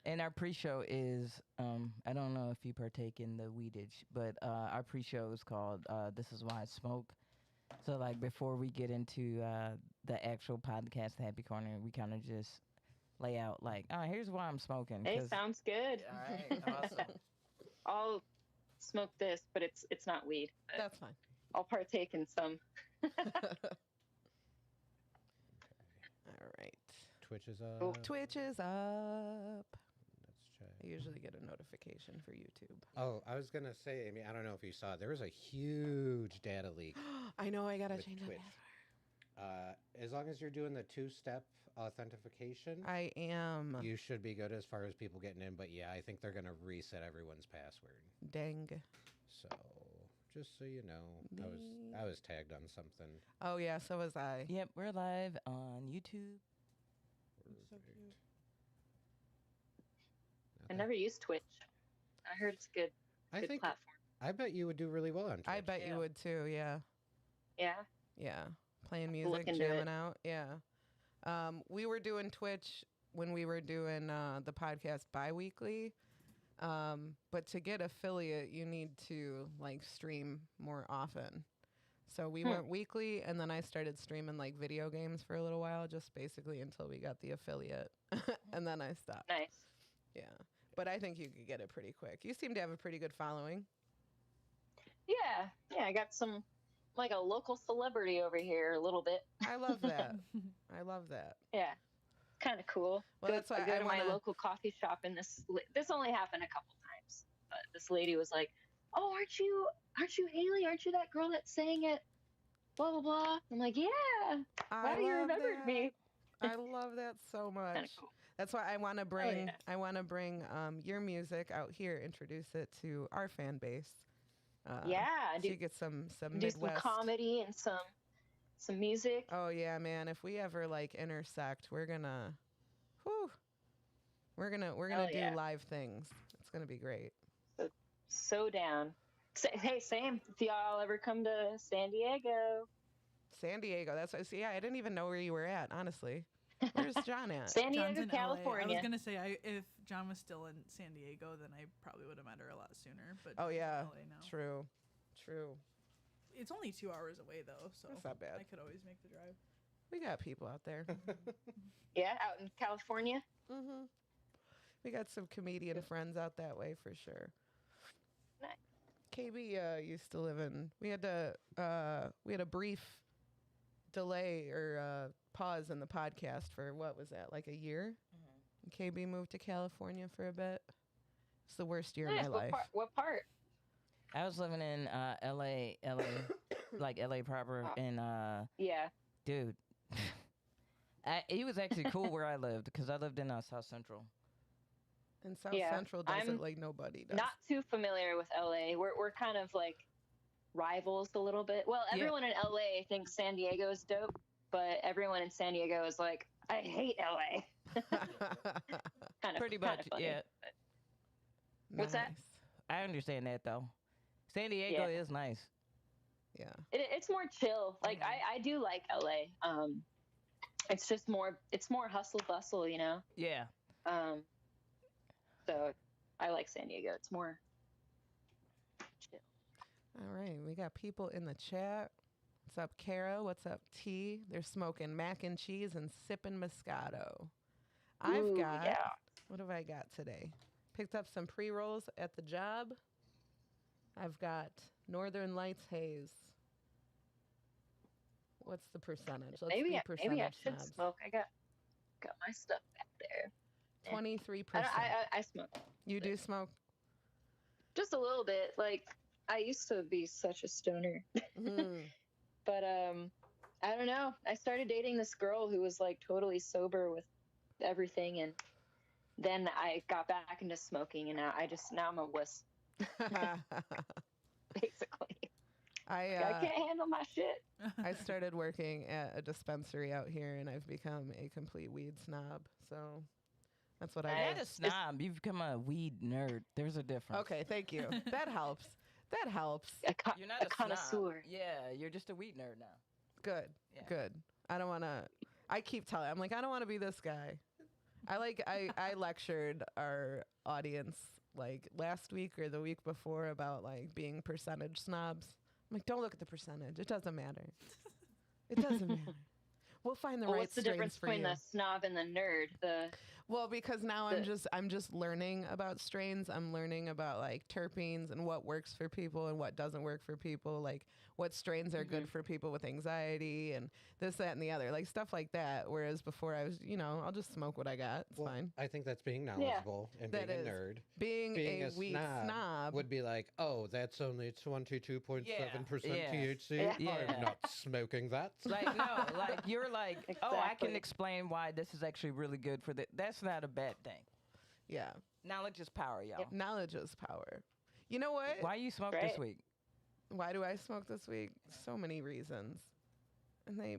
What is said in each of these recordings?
and our pre-show is I don't know if you partake in the weedage, but our pre-show is called "This Is Why I Smoke." So like before we get into the actual podcast, the Happy Corner, we kind of just lay out like, oh, here's why I'm smoking. Hey, sounds good. All right, awesome. I'll smoke this, but it's not weed. That's fine. I'll partake in some. All right. Twitch is up. Oh. Twitch is up. Let's check. I usually get a notification for YouTube. Oh, I was gonna say, Amy, I don't know if you saw it. There was a huge data leak I know I gotta with change Twitch. that. As long as you're doing the two-step authentication, I am. you should be good as far as people getting in. But yeah, I think they're gonna reset everyone's password. Dang. So just so you know, I was tagged on something. Oh yeah, so was I. Yep, we're live on YouTube. Perfect. I never used Twitch. I heard it's good. I Good think platform. I bet you would do really well on Twitch. I bet you would too. Yeah. Yeah. Yeah. Playing Look music, into jamming it. out. Yeah. We were doing Twitch when we were doing the podcast bi-weekly. But to get affiliate, you need to like stream more often. So we went weekly, and then I started streaming like video games for a little while, just basically until we got the affiliate. And then I stopped. Nice. Yeah. But I think you could get it pretty quick. You seem to have a pretty good following. Yeah. Yeah. I got some, like a local celebrity over here a little bit. I love that. I love that. Yeah. Kind of cool. Well, that's why I go I to my wanna- local coffee shop, and this only happened a couple times. But this lady was like, "Oh, aren't you Haley? Aren't you that girl that sang it? Blah blah blah." I'm like, "Yeah. Why do you love remember that. me?" I love that so much. cool. That's why I want to bring yeah. I want to bring your music out here, introduce it to our fan base. Yeah, so you get some do Midwest some comedy and some music. Oh yeah, man! If we ever like intersect, we're gonna do yeah. live things. It's gonna be great. So down. Hey, Sam, if y'all ever come to San Diego, San Diego. That's what I see. Yeah, I didn't even know where you were at. Honestly, where's John at? San John's Diego, in LA. California. I was gonna say if John was still in San Diego, then I probably would have met her a lot sooner. But Oh John's in yeah, LA now. true. It's only 2 hours away though, so That's not bad. I could always make the drive. We got people out there. Yeah, out in California. hmm We got some comedian friends out that way for sure. Nice. KB used to live in. We had a brief delay or pause in the podcast for what was that, like a year? And KB moved to California for a bit. It's the worst year Nice. of my life. What part? I was living in LA, like LA proper, and Yeah. dude, it was actually cool where I lived because I lived in South Central. And South Yeah, Central does it I'm like nobody does. Not too familiar with LA. We're kind of like rivals a little bit. Well, everyone in LA thinks San Diego is dope, but everyone in San Diego is like, I hate LA. Kind of Pretty kind much, of funny, yeah. but- What's that? Nice. I understand that though. San Diego Yeah. is nice. Yeah. It's more chill. Like I do like LA. It's just more hustle bustle, you know. Yeah. So I like San Diego. It's more chill. All right. We got people in the chat. What's up, Kara? What's up, T? They're smoking mac and cheese and sipping Moscato. I've got, yeah. what have I got today? Picked up some pre-rolls at the job. I've got Northern Lights Haze. What's the percentage? Let's Maybe be I percentage should snobs. smoke. I got my stuff back there. 23%. I smoke. You do smoke? Just a little bit. Like I used to be such a stoner, Mm. but I don't know. I started dating this girl who was like totally sober with everything, and then I got back into smoking, and now I'm a wuss, basically. I can't handle my shit. I started working at a dispensary out here, and I've become a complete weed snob. So that's what I Not do. a snob. You've become a weed nerd. There's a difference. Okay, thank you. That helps. That helps. You're not a connoisseur. snob. Yeah, you're just a weed nerd now. Good. Yeah. Good. I don't want to. I keep telling. I'm like, I don't want to be this guy. I lectured our audience like last week or the week before about like being percentage snobs. I'm like, don't look at the percentage. It doesn't matter. It doesn't matter. We'll find the right What's the strains difference for between you. the snob and the nerd? Well, because now I'm just learning about strains. I'm learning about like terpenes and what works for people and what doesn't work for people. Like what strains are good for people with anxiety and this, that, and the other. Like stuff like that. Whereas before I was, I'll just smoke what I got. It's fine. I think that's being knowledgeable and That being is. a nerd. Being a weed snob snob would be like, oh, that's only 22.7% THC. Yeah. I'm not smoking that. Like, no, like, you're like, oh, I can Exactly. explain why this is actually really good for the. That's not a bad thing. Yeah. Knowledge is power, y'all. Yep. Knowledge is power. You know what? Why you smoke Right. this week? Why do I smoke this week? So many reasons. And they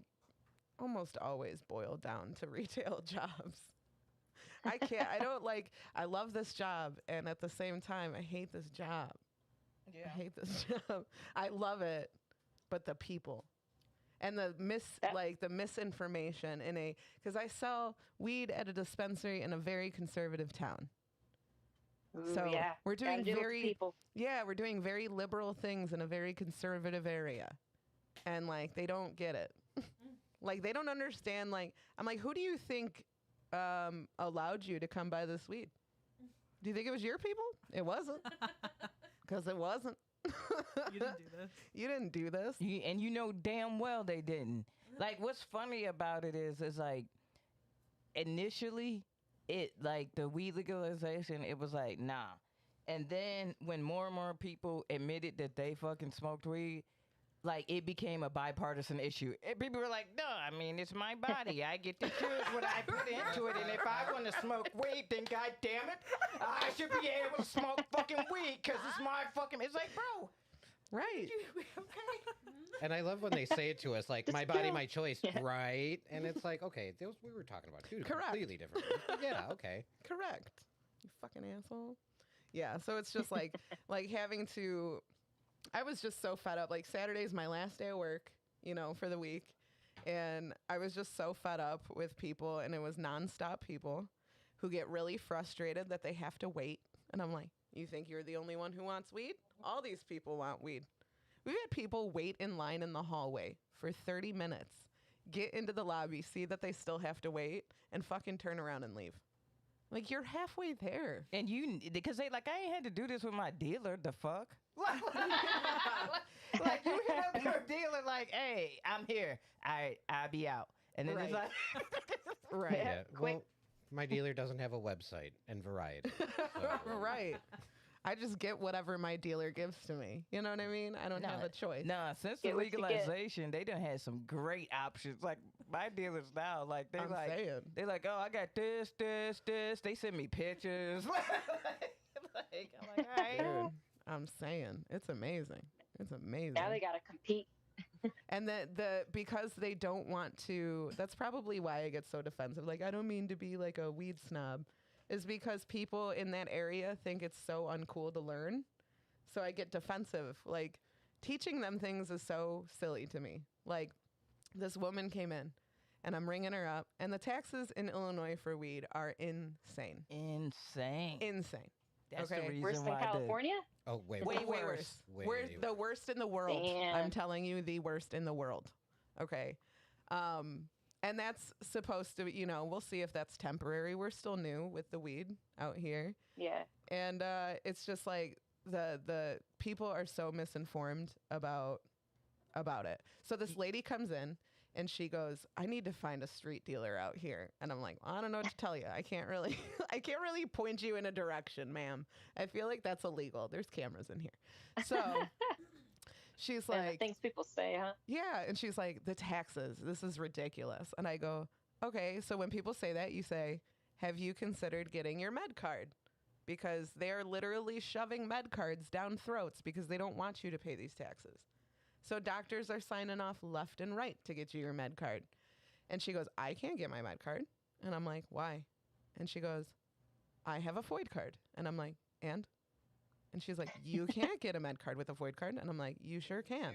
almost always boil down to retail jobs. I love this job. And at the same time, I hate this job. I hate this job. I love it. But the people and the misinformation because I sell weed at a dispensary in a very conservative town. Ooh, So yeah. we're doing Gotta deal with the people. we're doing very liberal things in a very conservative area. And like, they don't get it. Like, they don't understand. Like, I'm like, who do you think allowed you to come buy this weed? Do you think it was your people? It wasn't. Because it wasn't. You didn't do this. You didn't do this. And you know damn well they didn't. Like, what's funny about it is like, initially, it, like, the weed legalization, it was like, nah. And then when more and more people admitted that they fucking smoked weed, like, it became a bipartisan issue. And people were like, duh, I mean, it's my body. I get to choose what I put into it. And if I want to smoke weed, then God damn it, I should be able to smoke fucking weed because it's my fucking... It's like, bro. Right. Okay. And I love when they say it to us, like, my body, my choice, right? And it's like, okay, those we were talking about two Correct. completely different things. But yeah, okay. Correct. You fucking asshole. Yeah, so it's just like like having to I was just so fed up. Like, Saturday's my last day of work, for the week. And I was just so fed up with people, and it was nonstop people who get really frustrated that they have to wait. And I'm like, you think you're the only one who wants weed? All these people want weed. We've had people wait in line in the hallway for 30 minutes, get into the lobby, see that they still have to wait, and fucking turn around and leave. Like, you're halfway there. And because they like, I ain't had to do this with my dealer, the fuck? Like, you hit up your dealer like, hey, I'm here. I'll be out. And then it's Right. like, Right. Yeah. quick. Well, my dealer doesn't have a website and variety. So. Right. I just get whatever my dealer gives to me. You know what I mean? I don't have a choice. nah, since the Get what you get. legalization, they done had some great options. Like, my dealers now, like, I'm saying. they like, oh, I got this. They send me pictures. Like, I'm like, all right. Dude, I'm saying. It's amazing. It's amazing. Now they gotta compete. And because they don't want to, that's probably why I get so defensive. Like, I don't mean to be like a weed snob, is because people in that area think it's so uncool to learn. So I get defensive. Like, teaching them things is so silly to me. Like, this woman came in and I'm ringing her up, and the taxes in Illinois for weed are insane. Insane. Insane. That's Okay. the reason Worse than why California? Oh, way Way worse. worse. Way We're worse. the worst in the world. Damn. I'm telling you, the worst in the world. Okay. And that's supposed to, we'll see if that's temporary. We're still new with the weed out here. Yeah. And it's just like the people are so misinformed about it. So this lady comes in and she goes, I need to find a street dealer out here. And I'm like, well, I don't know what to tell you. I can't really point you in a direction, ma'am. I feel like that's illegal. There's cameras in here. So she's And the like, things people say, huh? yeah. And she's like, the taxes, this is ridiculous. And I go, okay. So when people say that, you say, have you considered getting your med card? Because they're literally shoving med cards down throats because they don't want you to pay these taxes. So doctors are signing off left and right to get you your med card. And she goes, I can't get my med card. And I'm like, why? And she goes, I have a FOID card. And I'm like, and? And she's like, you can't get a med card with a FOID card. And I'm like, you sure can.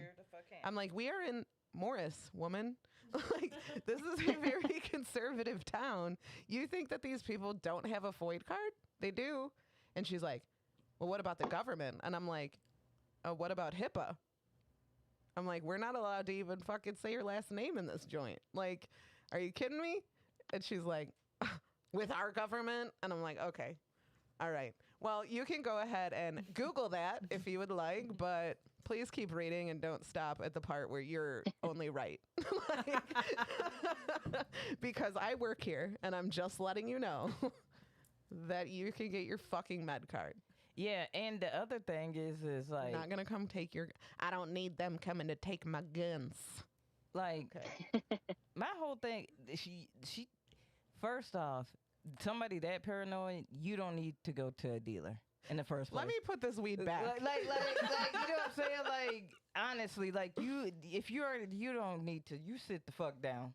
I'm like, we are in Morris, woman. Like, this is a very conservative town. You think that these people don't have a FOID card? They do. And she's like, well, what about the government? And I'm like, what about HIPAA? I'm like, we're not allowed to even fucking say your last name in this joint. Like, are you kidding me? And she's like, with our government? And I'm like, okay. All right. Well, you can go ahead and Google that if you would like, but please keep reading and don't stop at the part where you're only right. Like, because I work here and I'm just letting you know that you can get your fucking med card. Yeah, and the other thing is like, Not gonna come take your. I don't need them coming to take my guns. like my whole thing. She first off, somebody that paranoid, you don't need to go to a dealer in the first place. Let me put this weed back. Like, you know what I'm saying? Like, honestly, like you don't need to. You sit the fuck down.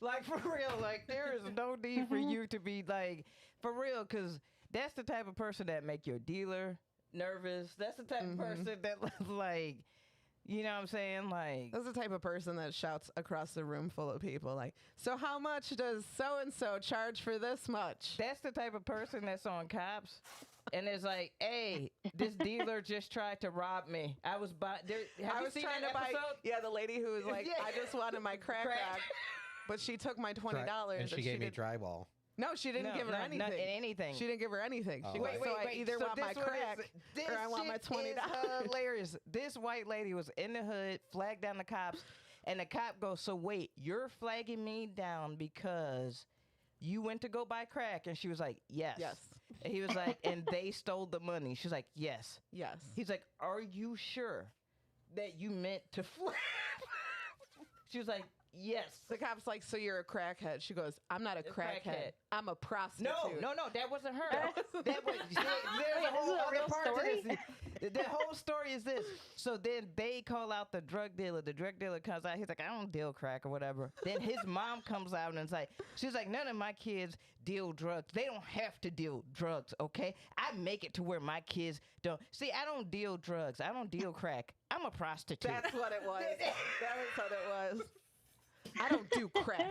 Like, for real. Like, there is no need for you to be like, for real, because that's the type of person that make your dealer nervous. That's the type of person that, like, you know what I'm saying? Like, That's the type of person that shouts across the room full of people, like, so how much does so-and-so charge for this much? that's the type of person that's on cops. And it's like, hey, this dealer just tried to rob me. I was I was trying to buy, the lady who was like, Yeah. I just wanted my crack rock, but she took my $20 And she gave me drywall. No, she didn't give her anything. Not anything. She didn't give her anything. She Oh. goes, so I either want my crack or I want my $20. Hilarious. This white lady was in the hood, flagged down the cops, and the cop goes, so wait, you're flagging me down because you went to go buy crack? And she was like, yes. Yes. And he was like, and they stole the money. She's like, yes. Yes. He's like, are you sure that you meant to flag? She was like, yes. The cop's like, so you're a crackhead. She goes, I'm not a crackhead. crackhead. I'm a prostitute. No, that wasn't her. That was there's a whole Is it a other real part to story? this. The whole story is this. So then they call out the drug dealer. The drug dealer comes out. He's like, I don't deal crack or whatever. Then his mom comes out and it's like, she's like, none of my kids deal drugs. They don't have to deal drugs, okay? I make it to where my kids don't. See, I don't deal drugs. I don't deal crack. I'm a prostitute. That's what it was. That was what it was. I don't do crack.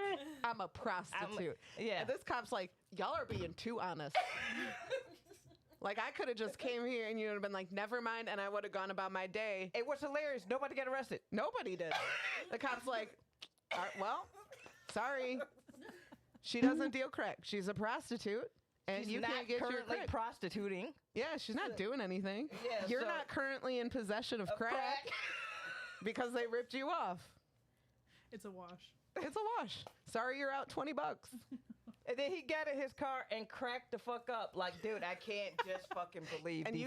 I'm a prostitute. yeah. And this cop's like, y'all are being too honest. Like, I could have just came here and you would have been like, never mind, and I would have gone about my day. Hey, what's hilarious? Nobody got arrested. Nobody did. The cop's like, well, sorry. She doesn't deal crack. She's a prostitute. And She's you not can't get your currently crack. prostituting. Yeah, she's not doing anything. Yeah, You're so- not currently in possession of crack because they ripped you off. It's a wash. It's a wash. Sorry, you're out $20. And then he got in his car and cracked the fuck up. Like, dude, I can't just fucking believe And these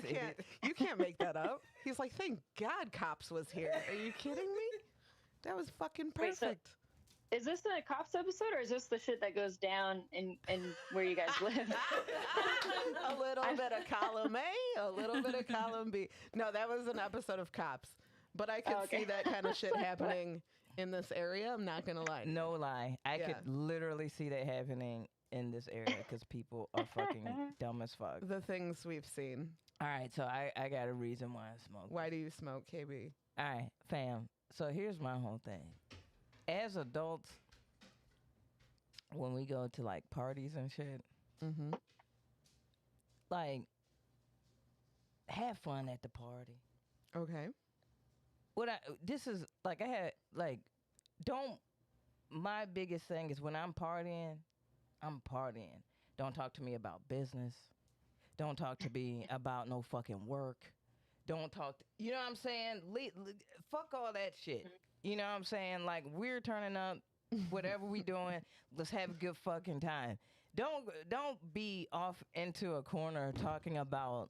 you can't make that up. He's like, thank God Cops was here. Are you kidding me? That was fucking Wait, so- perfect. Is this the cops episode, or is this the shit that goes down in where you guys live? A little bit of column A, a little bit of column B. No, that was an episode of Cops. But I could Okay. see that kind of shit happening in this area. I'm not going to lie. No lie. I Yeah. could literally see that happening in this area because people are fucking dumb as fuck. The things we've seen. All right, so I got a reason why I smoke. Why do you smoke, KB? All right, fam. So here's my whole thing. As adults, when we go to like parties and shit, Mm-hmm. like, have fun at the party. Okay. This is like, I had like, my biggest thing is when I'm partying. Don't talk to me about business. Don't talk to me about no fucking work. Don't talk you know what I'm saying? Fuck all that shit. You know what I'm saying? Like, we're turning up, whatever we doing, let's have a good fucking time. Don't be off into a corner talking about,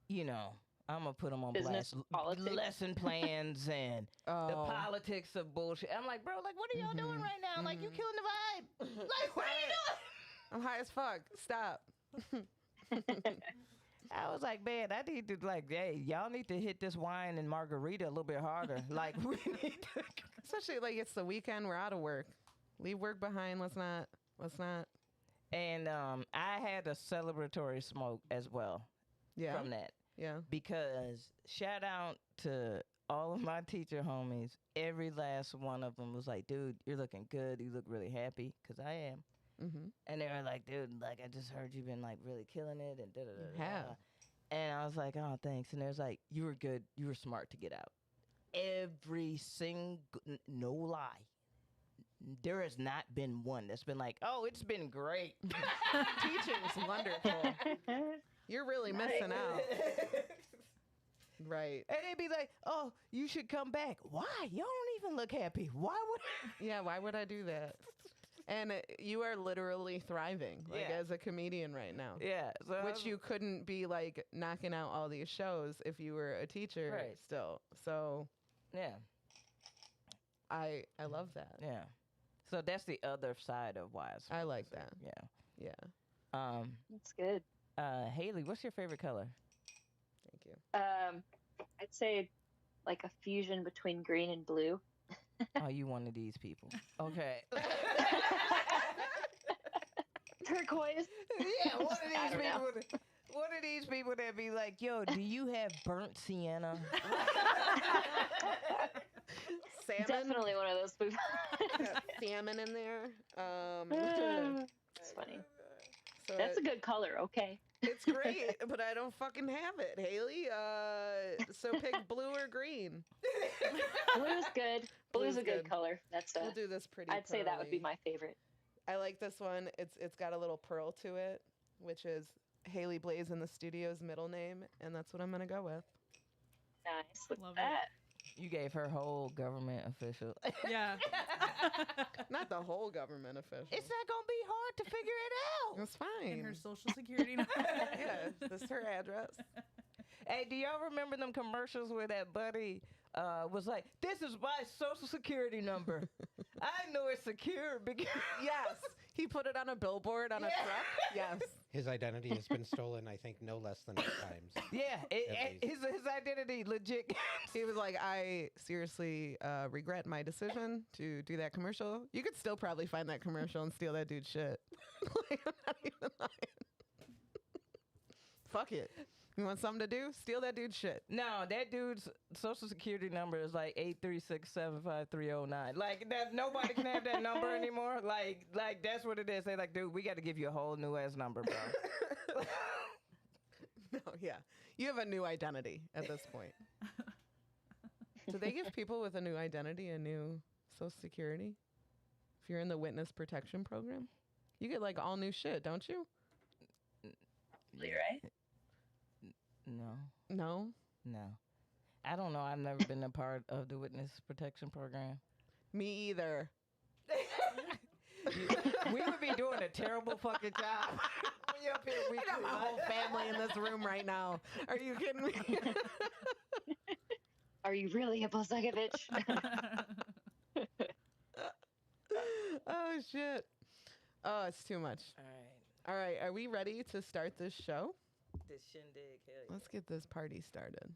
you know, I'm gonna put them on Business, blast. politics. Lesson plans and the politics of bullshit. I'm like, bro, like, what are y'all doing right now? Like, you killing the vibe. Like, what are you doing? I'm high as fuck. Stop. I was like, man, I need to, like, hey, y'all need to hit this wine and margarita a little bit harder. Like, we need to. Especially like it's the weekend. We're out of work. Leave work behind. Let's not. And I had a celebratory smoke as well Yeah. from that. Yeah. Because shout out to all of my teacher homies, every last one of them was like, dude, you're looking good. You look really happy. Because I am. Mm-hmm. And they were like, dude, like, I just heard you've been, like, really killing it. And da-da-da-da. Yeah. And I was like, oh, thanks. And it was like, you were good. You were smart to get out. Every single, no lie. There has not been one that's been like, oh, it's been great. Teaching's wonderful. You're really missing out. Right. And they'd be like, oh, you should come back. Why? Y'all don't even look happy. Why would Yeah, why would I do that? And you are literally thriving, like, Yeah. as a comedian right now. Yeah. So Which you couldn't be, like, knocking out all these shows if you were a teacher Right. still. So Yeah. I love that. Yeah. So that's the other side of why I like that. Yeah. Yeah. That's good. Haley, what's your favorite color? Thank you. I'd say like a fusion between green and blue. Oh, you one of these people. Okay. Turquoise. Yeah, one of I these don't know. people. One of these people that be like, yo, do you have burnt sienna? Salmon. Definitely one of those people. Got salmon in there. It's funny. So That's a good color. Okay. it's great, but I don't fucking have it, Haley. So pick blue or green. Blue's good. Blue's a good good. color. That's We'll do this pretty. I'd say that would be pearly. my favorite. I like this one. It's got a little pearl to it, which is Haley Blaze in the studio's middle name, and that's what I'm gonna go with. Nice. Look Love at it. that. You gave her whole government official. Yeah. Not the whole government official. It's not going to be hard to figure it out. It's fine. And her social security number. Yeah, this is her address. Hey, do y'all remember them commercials where that buddy was like, this is my social security number. I know it's secure because... Yes, he put it on a billboard on a Yeah. truck. Yes. His identity has been stolen, I think, no less than 8 times. Yeah, At his identity legit. He was like, I seriously regret my decision to do that commercial. You could still probably find that commercial and steal that dude's shit. Like, I'm not even lying. Fuck it. You want something to do? Steal that dude's shit. No, that dude's social security number is like 836753009. Like that, nobody can have that number anymore. Like that's what it is. They like, dude, we got to give you a whole new ass number, bro. No, yeah. You have a new identity at this point. Do they give people with a new identity a new social security? If you're in the witness protection program? You get like all new shit, don't you? You're right. No, No? no. I don't know. I've never been a part of the witness protection program. Me either. We would be doing a terrible fucking job. We up here I got my whole family in this room right now. Are you kidding me? Are you really a Blazegovich? Oh, shit. Oh, it's too much. All right. All right, are we ready to start this show? This shindig, hell yeah. Let's get this party started.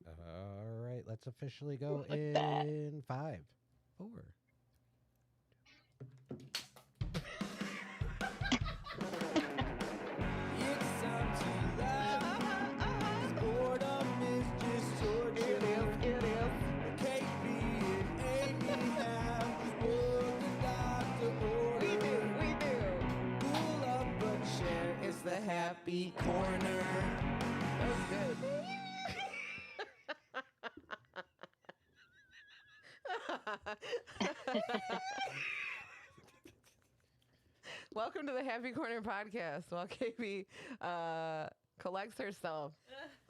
All right, let's officially go Like that. in 5, 4. It's time to laugh. Boredom is just torture. KB and Aimee have what the doctor ordered. We do. Pull up but share. It's the happy corner. That was good. Welcome to the Happy Corner podcast. While KB collects herself.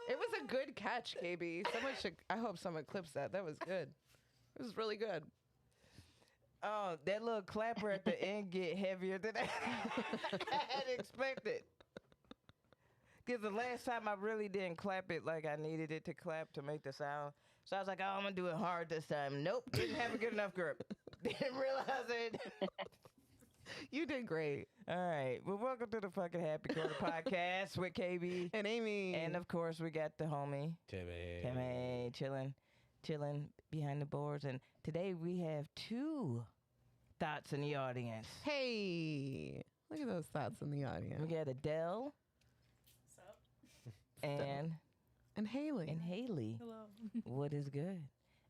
It was a good catch, KB. Someone should. I hope someone clips that. That was good. It was really good. Oh, that little clapper at the end get heavier than I had expected. Because the last time I really didn't clap it like I needed it to clap to make the sound. So I was like, oh, I'm going to do it hard this time. Nope, didn't have a good enough grip. Didn't realize it. You did great. All right. Well, welcome to the fucking Happy Quarter podcast with KB. And Aimee. And of course, we got the homie, Timmy, chilling behind the boards. And today we have 2 thoughts in the audience. Hey, look at those thoughts in the audience. We got Adele What's up? and And Haley. Haley. Hello. What is good?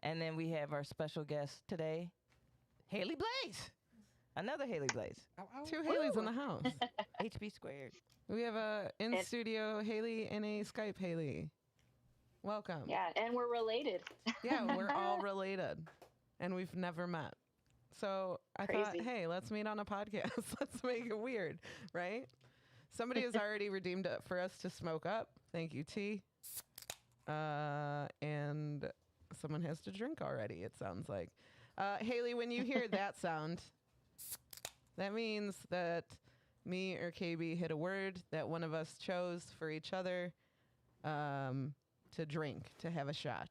And then we have our special guest today, Haley Blaze. Another Haley Blaze. Ow, ow. 2 Haleys in the house. HB squared. We have a in-studio Haley and a Skype Haley. Welcome. Yeah, and we're related. Yeah, we're all related, and we've never met. So I thought, Crazy. hey, let's meet on a podcast. Let's make it weird, right? Somebody has already redeemed it for us to smoke up. Thank you, T. And someone has to drink already, it sounds like. Haley, when you hear that sound, that means that me or KB hit a word that one of us chose for each other to drink, to have a shot.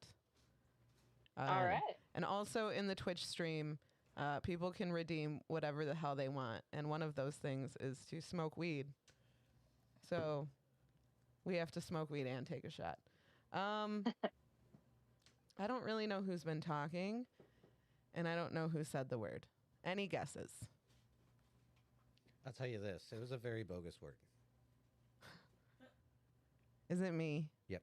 All right. And also in the Twitch stream, people can redeem whatever the hell they want. And one of those things is to smoke weed. So we have to smoke weed and take a shot. I don't really know who's been talking, and I don't know who said the word. Any guesses? I'll tell you this. It was a very bogus word. Is it me? Yep.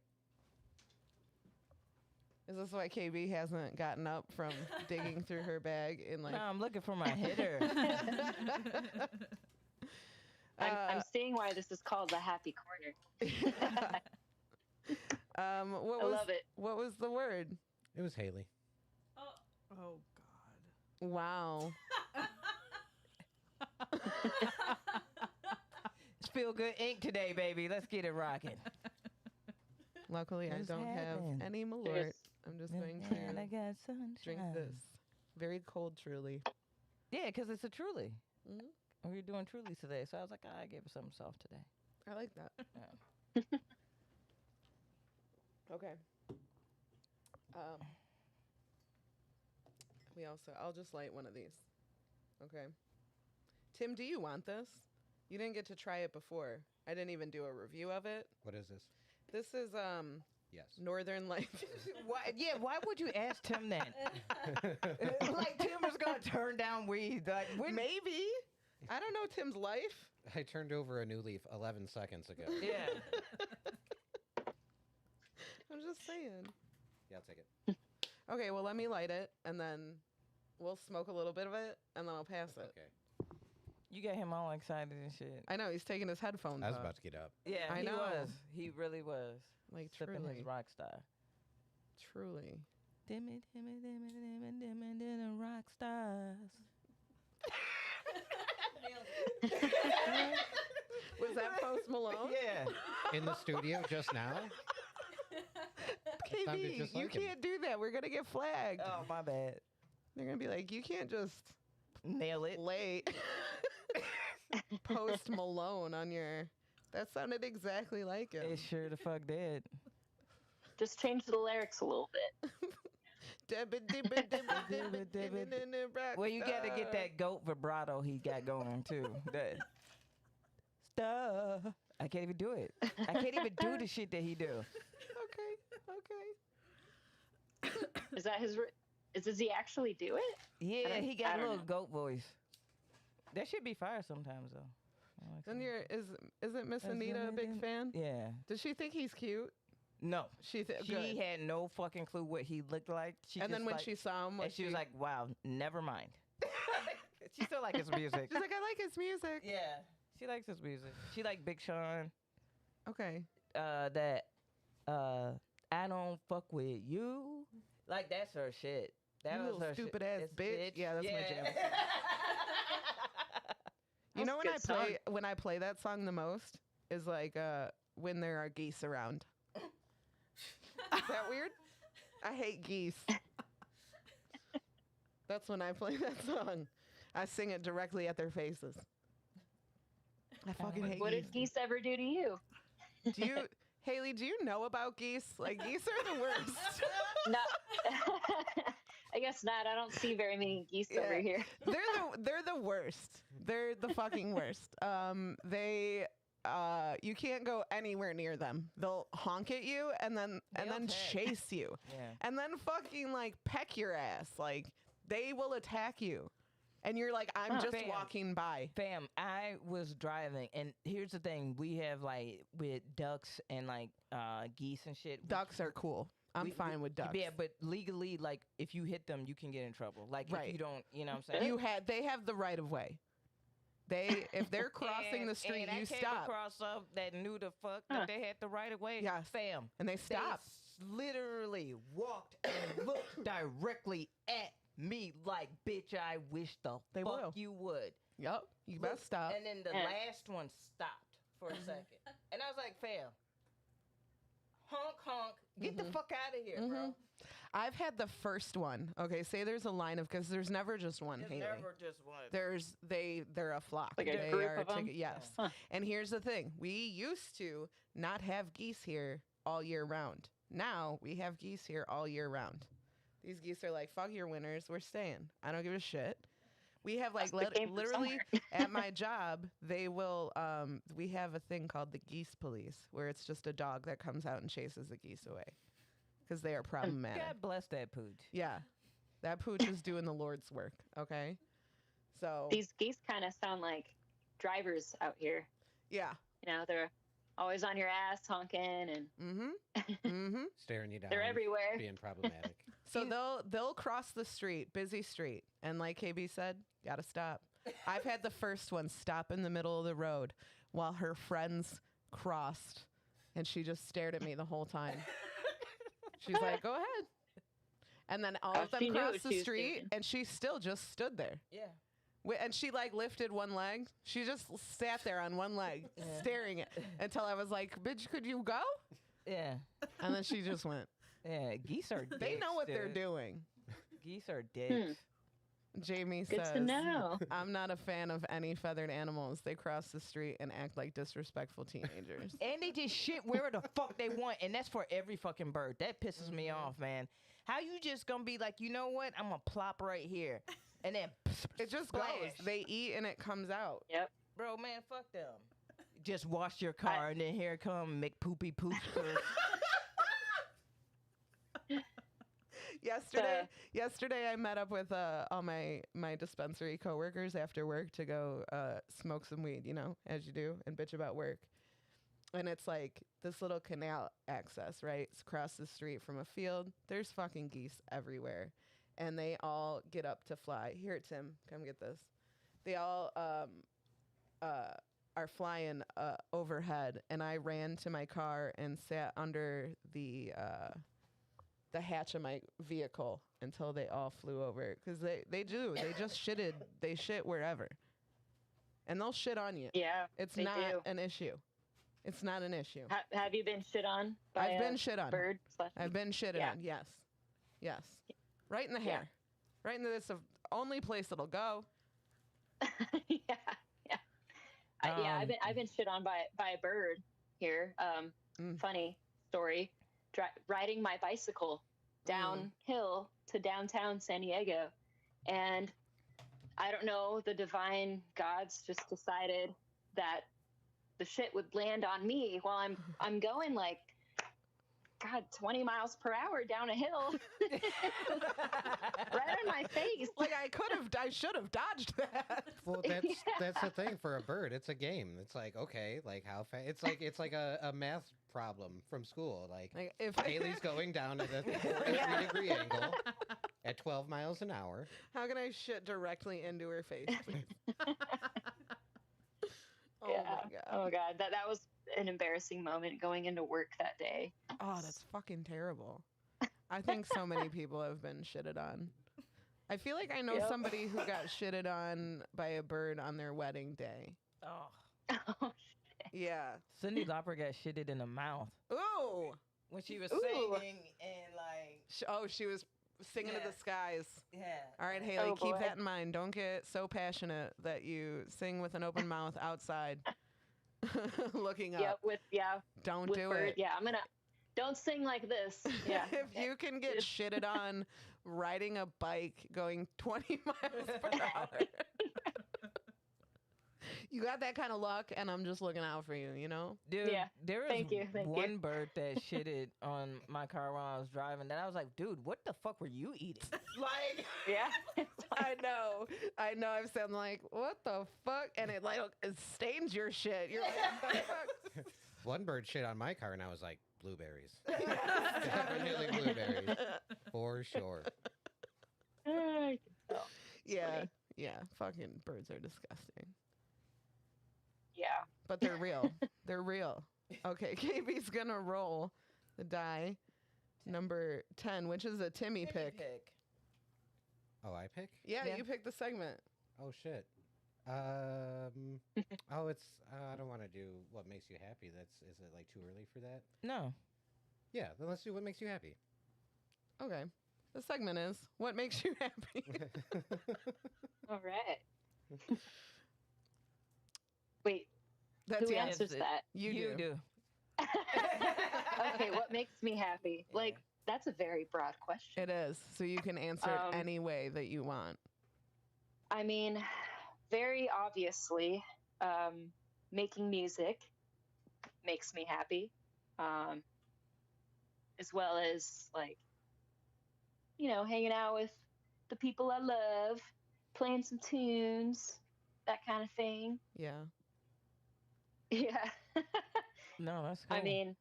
Is this why KB hasn't gotten up from digging through her bag in like? No, I'm looking for my hitter. I'm seeing why this is called the happy corner. I love it. What was the word? It was Haley. Oh God. Wow. It's Feel Good Ink today, baby. Let's get it rocking. Luckily, I What's don't happening? have any Malort. There's- I'm just going And I to got sunshine. drink this. Very cold, truly. Yeah, because it's a Truly. Mhm. And we're doing Trulies today, so I was like, I give it something soft today. I like that. Yeah. Okay. We also, I'll just light one of these. Okay. Tim, do you want this? You didn't get to try it before. I didn't even do a review of it. What is this? This is Yes. Northern Lights. Why would you ask Tim that? Like Tim is gonna turn down weed. Like Maybe. I don't know Tim's life. I turned over a new leaf 11 seconds ago. Yeah. I'm just saying. Yeah, I'll take it. Okay, well, let me light it, and then we'll smoke a little bit of it, and then I'll pass it. Okay. You got him all excited and shit. I know, he's taking his headphones I was off. about to get up. Yeah, I he know. was. He really was. Like, Sipping truly. his rock star. Truly. Dimmy, dimmy, dimmy, dimmy, dimmy, dimmy, rock stars. Was that Post Malone? Yeah. In the studio just now? It sounded KB, just you like him. can't do that. We're going to get flagged. Oh, my bad. They're going to be like, you can't just Nail it. late Post Malone on your... That sounded exactly like him. It sure the fuck did. Just change the lyrics a little bit. Well, you got to get that goat vibrato he got going too. That stuff. I can't even do it. I can't even do the shit that he do. Okay. Is that his? Does he actually do it? Yeah, don't- he I got a don't little know. goat voice. That should be fire sometimes though. I like And that. isn't Miss Anita a big fan? Yeah. Does she think he's cute? No. She She had no fucking clue what he looked like. She and then just when like, she saw him, and she was like, "Wow, never mind." She still like his music. she's like, I like his music. Yeah, she likes his music. She like Big Sean. Okay. That I don't fuck with you. Like that's her shit. That You was little her stupid shit. ass That's bitch. Yeah, that's my jam. You That's know a when good song. when I play that song the most is like when there are geese around. Is that weird? I hate geese. That's when I play that song. I sing it directly at their faces. I fucking hate What geese. did geese ever do to you? Do you, Haley? Do you know about geese? Like geese are the worst. No, I guess not. I don't see very many geese over Yeah. here. They're the worst. They're the fucking worst. They you can't go anywhere near them. They'll honk at you and then They'll attack. chase you. Yeah. And then fucking like peck your ass. Like they will attack you. And you're like, I'm just Fam. walking by. Fam, I was driving, and here's the thing: we have like with ducks and like geese and shit. Ducks are cool. I'm fine with ducks. Yeah, but legally, like, if you hit them, you can get in trouble. Like, Right. if you don't, you know what I'm saying? They have the right of way. If they're crossing the street, and you I came stop. across some that knew the fuck that they had the right of way. Yes. Fam. And they stop. Literally walked and looked directly at me like, bitch, I wish the They fuck will. you would. Yup. You best stop. And then the last one stopped for a second. And I was like, fam, honk, honk, get the fuck out of here, bro. I've had the first one. Okay, say there's a line of, because there's never just one There's Haley. never just one. They're a flock. Like a They group are of them? yes. Huh. And here's the thing: we used to not have geese here all year round. Now we have geese here all year round. These geese are like, fuck your winters, we're staying. I don't give a shit. We have like Must have came from literally somewhere. at my job, they will. We have a thing called the geese police, where it's just a dog that comes out and chases the geese away because they are problematic. God bless that pooch. Yeah, that pooch is doing the Lord's work. Okay, so These geese kind of sound like drivers out here. yeah, You know, they're always on your ass honking, and Staring you down. they're everywhere. Being problematic. So they'll cross the street, busy street, and like KB said, gotta stop. I've had the first one stop in the middle of the road while her friends crossed, and she just stared at me the whole time. She's like, "Go ahead," and then all Oh, of them she knew crossed what the she was street, doing. and she still just stood there. Yeah. And she like lifted one leg. She just sat there on one leg, staring at until I was like, "Bitch, could you go?" Yeah. And then she just went. Yeah. Geese are They know dicks, what they're dude. doing. Geese are dicks. Jamie Good says, to know. I'm not a fan of any feathered animals. They cross the street and act like disrespectful teenagers. And they just shit where the fuck they want. And that's for every fucking bird. That pisses me off, man. How you just gonna be like, you know what? I'm gonna plop right here. And then It just splash. goes. They eat and it comes out. Yep. Bro, man, fuck them. Just wash your car and then here come McPoopy Pooch. Yesterday I met up with all my dispensary coworkers after work to go smoke some weed, you know, as you do, and bitch about work. And it's like this little canal access, right? It's across the street from a field. There's fucking geese everywhere. And they all get up to fly. Here, Tim, come get this. They all are flying overhead, and I ran to my car and sat under the hatch of my vehicle until they all flew over. Because they just shitted. They shit wherever. And they'll shit on you. Yeah. It's they not do. an issue. It's not an issue. Have you been shit on by I've a been shit on. bird? I've been shitted Yeah. on. Yes. Yes. Right in the Yeah. hair. Right in the, it's the only place it'll go. Yeah. Yeah. Yeah. I've been shit on by a bird here. Funny story. Riding my bicycle downhill to downtown San Diego, and I don't know, the divine gods just decided that the shit would land on me while I'm going like, God, 20 miles per hour down a hill, right on my face. Like I should have dodged that. Well, that's the thing for a bird. It's a game. It's like, okay, like how fast? It's like a math problem from school. Like If Haley's going down at a 43-degree angle at 12 miles an hour. how can I shit directly into her face, please? Oh Yeah. my god. Oh God, that was an embarrassing moment going into work that day. Oh, that's fucking terrible. I think so many people have been shitted on. I feel like I know Yep. somebody who got shitted on by a bird on their wedding day. Oh. Oh, Yeah. Cindy Lauper got shitted in the mouth Ooh. when she was Ooh. singing and like, She was singing to Yeah. the skies. yeah. All right, Haley, Oh, keep boy. that in mind. Don't get so passionate that you sing with an open mouth outside looking up. Don't with do bird. it. Yeah, don't sing like this. Yeah. If you can get If- shitted on riding a bike going 20 miles per hour, you got that kind of luck, and I'm just looking out for you, you know? Dude, Yeah. there was Thank you. one bird that shitted on my car while I was driving. That I was like, dude, what the fuck were you eating? Like, Yeah. I know. I've said like, what the fuck? And it stains your shit. You're like, what the fuck? One bird shit on my car, and I was like, blueberries. Definitely blueberries. For sure. I can tell. Yeah. funny. Yeah. Fucking birds are disgusting. Yeah. But they're real. They're real. Okay, KB's gonna roll the die. Number 10, which is a Timmy pick. Oh, I pick? Yeah, Yeah. you picked the segment. Oh, shit. It's, I don't want to do what makes you happy. Is it like too early for that? No. Yeah, then let's do what makes you happy. Okay. The segment is what makes you happy. All right. Wait, That's who yeah. answers that? You do. Okay, what makes me happy? Like, that's a very broad question. It is. So you can answer it any way that you want. I mean, very obviously, making music makes me happy, as well as, like, hanging out with the people I love, playing some tunes, that kind of thing. Yeah. Yeah. No, that's cool. I mean,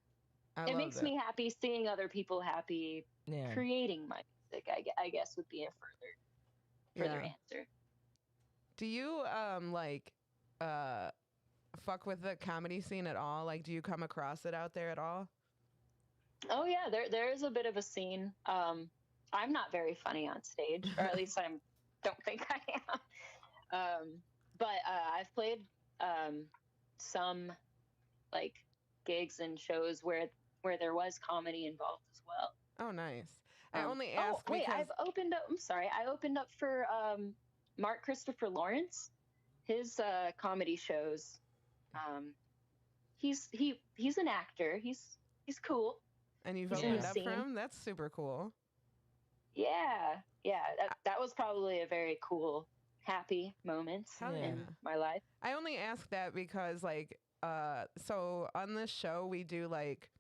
it makes me happy seeing other people happy. Yeah. Creating my music, I guess, would be a further answer. Do you fuck with the comedy scene at all? Like, do you come across it out there at all? Oh yeah, there is a bit of a scene. I'm not very funny on stage, or at least don't think I am. But I've played some like gigs and shows where there was comedy involved as well. Oh, nice. I only ask wait, because I've opened up. I'm sorry, I opened up for Mark Christopher Lawrence, his comedy shows. He's an actor. He's cool. and you've he's in opened the up scene. for him. That's super cool. Yeah. That was probably a very cool, happy moment Hell in yeah. my life. I only ask that because so on this show we do like,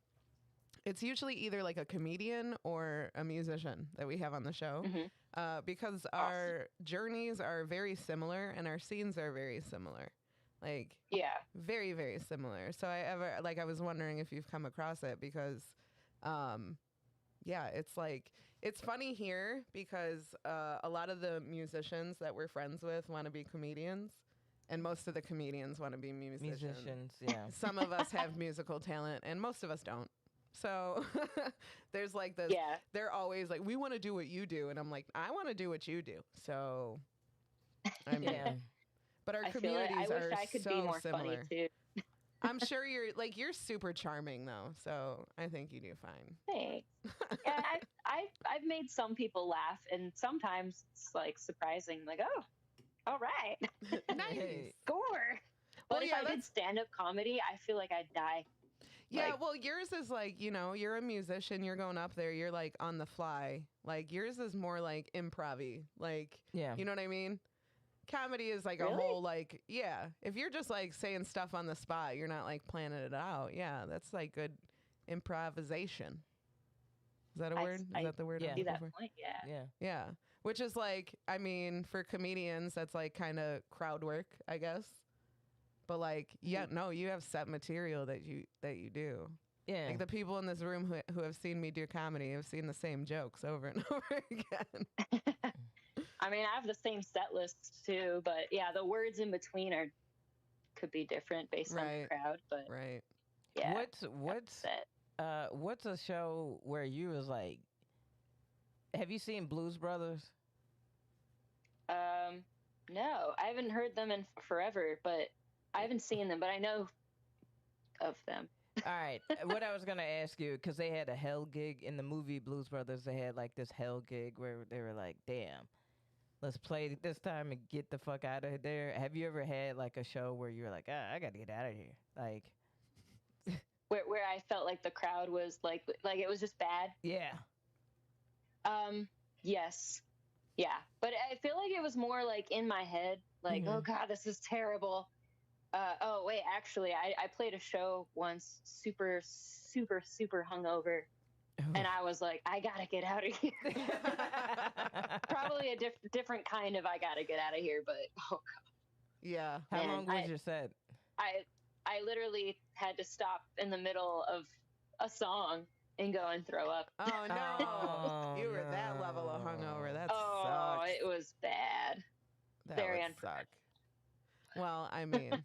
it's usually either like a comedian or a musician that we have on the show. Mhm. Because our journeys are very similar and our scenes are very similar. Like, Yeah. very, very similar. So I was wondering if you've come across it because, it's like, it's funny here because a lot of the musicians that we're friends with want to be comedians, and most of the comedians want to be musicians. Yeah. Some of us have musical talent, and most of us don't. So there's like this, Yeah. they're always like, we want to do what you do. And I'm like, I want to do what you do. So, I mean, Yeah. but our I feel it. communities I wish are I could so be more similar. funny too. I'm sure you're super charming though. So I think you do fine. Thanks. Yeah, I've made some people laugh, and sometimes it's like surprising. Like, oh, all right, Nice. Hey. score. But Well, if yeah, I did stand-up comedy, I feel like I'd die. Yeah, Like- well, yours is like, you're a musician, you're going up there, you're like on the fly. Like yours is more like improv-y. Like, Yeah. you know what I mean? Comedy is like a Really? whole like, yeah. If you're just like saying stuff on the spot, you're not like planning it out. Yeah, that's like good improvisation. Is that a word? Is that the word? Yeah. I'm See looking that for? point? Yeah. Yeah. Yeah. Which is like, I mean, for comedians, that's like kind of crowd work, I guess. But like, yeah, no, you have set material that you do. Yeah. Like the people in this room who have seen me do comedy have seen the same jokes over and over again. I mean, I have the same set list too, but yeah, the words in between could be different based on Right. the crowd. But Right. yeah, What's a show where you was like, have you seen Blues Brothers? No, I haven't heard them in forever, but I haven't seen them, but I know of them. All right. What I was going to ask you, because they had a hell gig in the movie Blues Brothers, they had like this hell gig where they were like, damn, let's play this time and get the fuck out of there. Have you ever had like a show where you were like, I got to get out of here? Like, Where I felt like the crowd was like it was just bad. yeah. Yes. Yeah. But I feel like it was more like in my head, like, oh God, this is terrible. Oh wait, actually I played a show once super, super, super hungover. And I was like, I gotta get out of here. Probably a different kind of I gotta get out of here, but oh God. Yeah. How Man, long was your set? I I literally had to stop in the middle of a song and go and throw up. Oh no. Oh, You were that level of no. hungover. That Oh, sucks. it was bad. That very would suck. Well, I mean,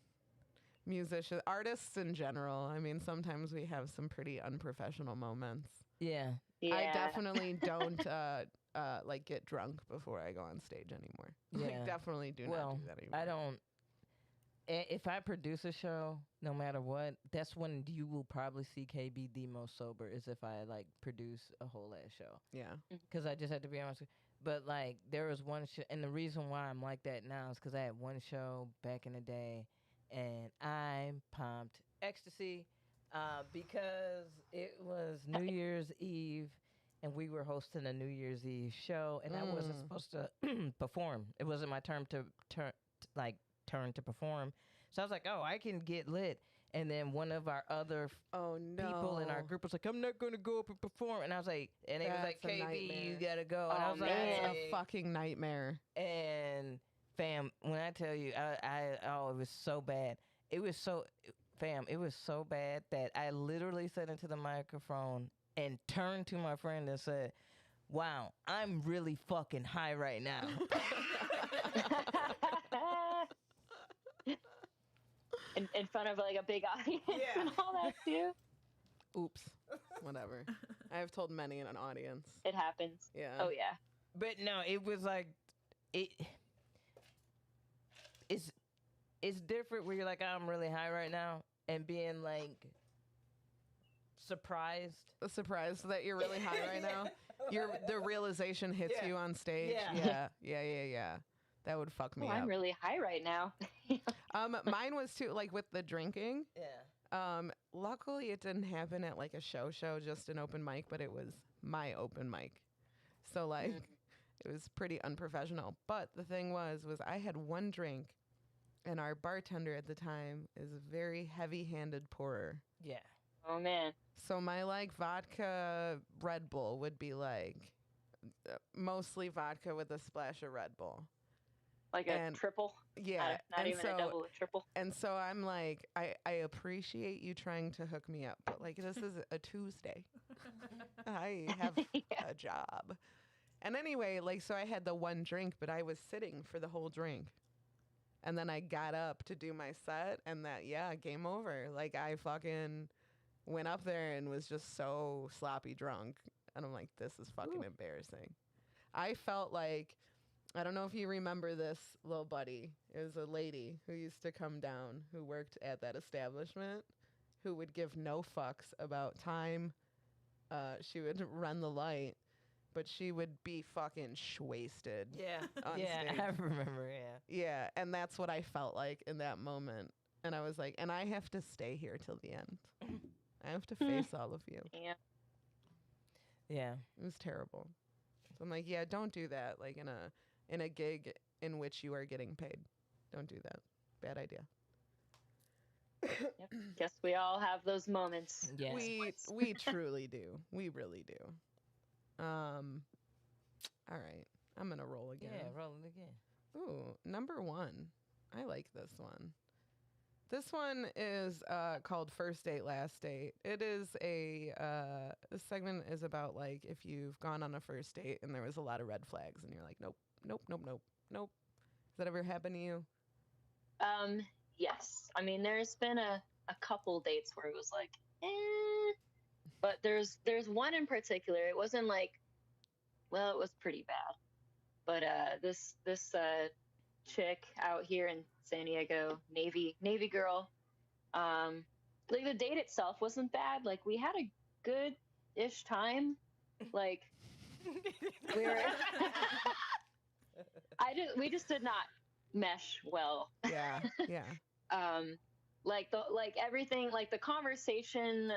musicians, artists in general. I mean, sometimes we have some pretty unprofessional moments. Yeah. Yeah. I definitely don't like get drunk before I go on stage anymore. Yeah. Like, definitely do Well, not do that anymore. I don't. If I produce a show, no matter what, that's when you will probably see KB the most sober. Is if I like produce a whole ass show, Yeah. because I just had to be honest. But like, there was one show, and the reason why I'm like that now is because I had one show back in the day, and I pumped ecstasy, because it was New Year's Eve, and we were hosting a New Year's Eve show, and I wasn't supposed to perform. It wasn't my turn to turn to perform. So I was like, oh, I can get lit. And then one of our other Oh no. people in our group was like, I'm not going to go up and perform. And I was like, and it was like, That's a KB, you nightmare. got to go. And I Oh, was like, That's man. a fucking nightmare. and fam, when I tell you, it was so bad. It was so, fam, it was so bad that I literally said into the microphone and turned to my friend and said, wow, I'm really fucking high right now. in front of like a big audience Yeah. and all that too. Oops. Whatever. I have told many in an audience. It happens. Yeah. Oh yeah. But no, it was like it's different where you're like, I'm really high right now, and being like surprised. Surprised that you're really high right now. The realization hits Yeah. you on stage. Yeah. Yeah. That would fuck me Oh, up. I'm really high right now. Mine was too, like with the drinking. Yeah. Luckily it didn't happen at like a show, just an open mic, but it was my open mic. So like it was pretty unprofessional. But the thing was I had one drink, and our bartender at the time is a very heavy-handed pourer. Yeah. Oh man. So my like vodka Red Bull would be like mostly vodka with a splash of Red Bull. Like a And- triple. Yeah. Not and even so, a double, a triple. And so I'm like, I appreciate you trying to hook me up, but like this is a Tuesday. I have Yeah. a job. And anyway, like so I had the one drink, but I was sitting for the whole drink. And then I got up to do my set, and game over. Like I fucking went up there and was just so sloppy drunk. And I'm like, this is fucking embarrassing. I felt like, I don't know if you remember this little buddy. It was a lady who used to come down who worked at that establishment who would give no fucks about time. She would run the light, but she would be fucking wasted. Yeah. On Yeah. stage. I remember. Yeah. Yeah, and that's what I felt like in that moment. And I was like, and I have to stay here till the end. I have to face all of you. Yeah. Yeah. It was terrible. So I'm like, yeah, don't do that. Like in a gig in which you are getting paid. Don't do that. Bad idea. Yep. Guess we all have those moments. Yeah. We truly do. We really do. All right. I'm gonna roll again. Yeah. Roll it again. Ooh, number 1. I like this one. This one is called First Date, Last Date. It is this segment is about like if you've gone on a first date and there was a lot of red flags and you're like, nope. Has that ever happened to you? Yes. I mean, there's been a couple dates where it was like, but there's one in particular. It wasn't like, well, it was pretty bad. But this chick out here in San Diego, Navy girl, like the date itself wasn't bad. Like we had a good-ish time. Like we were we just did not mesh well. Yeah. Like everything, like the conversations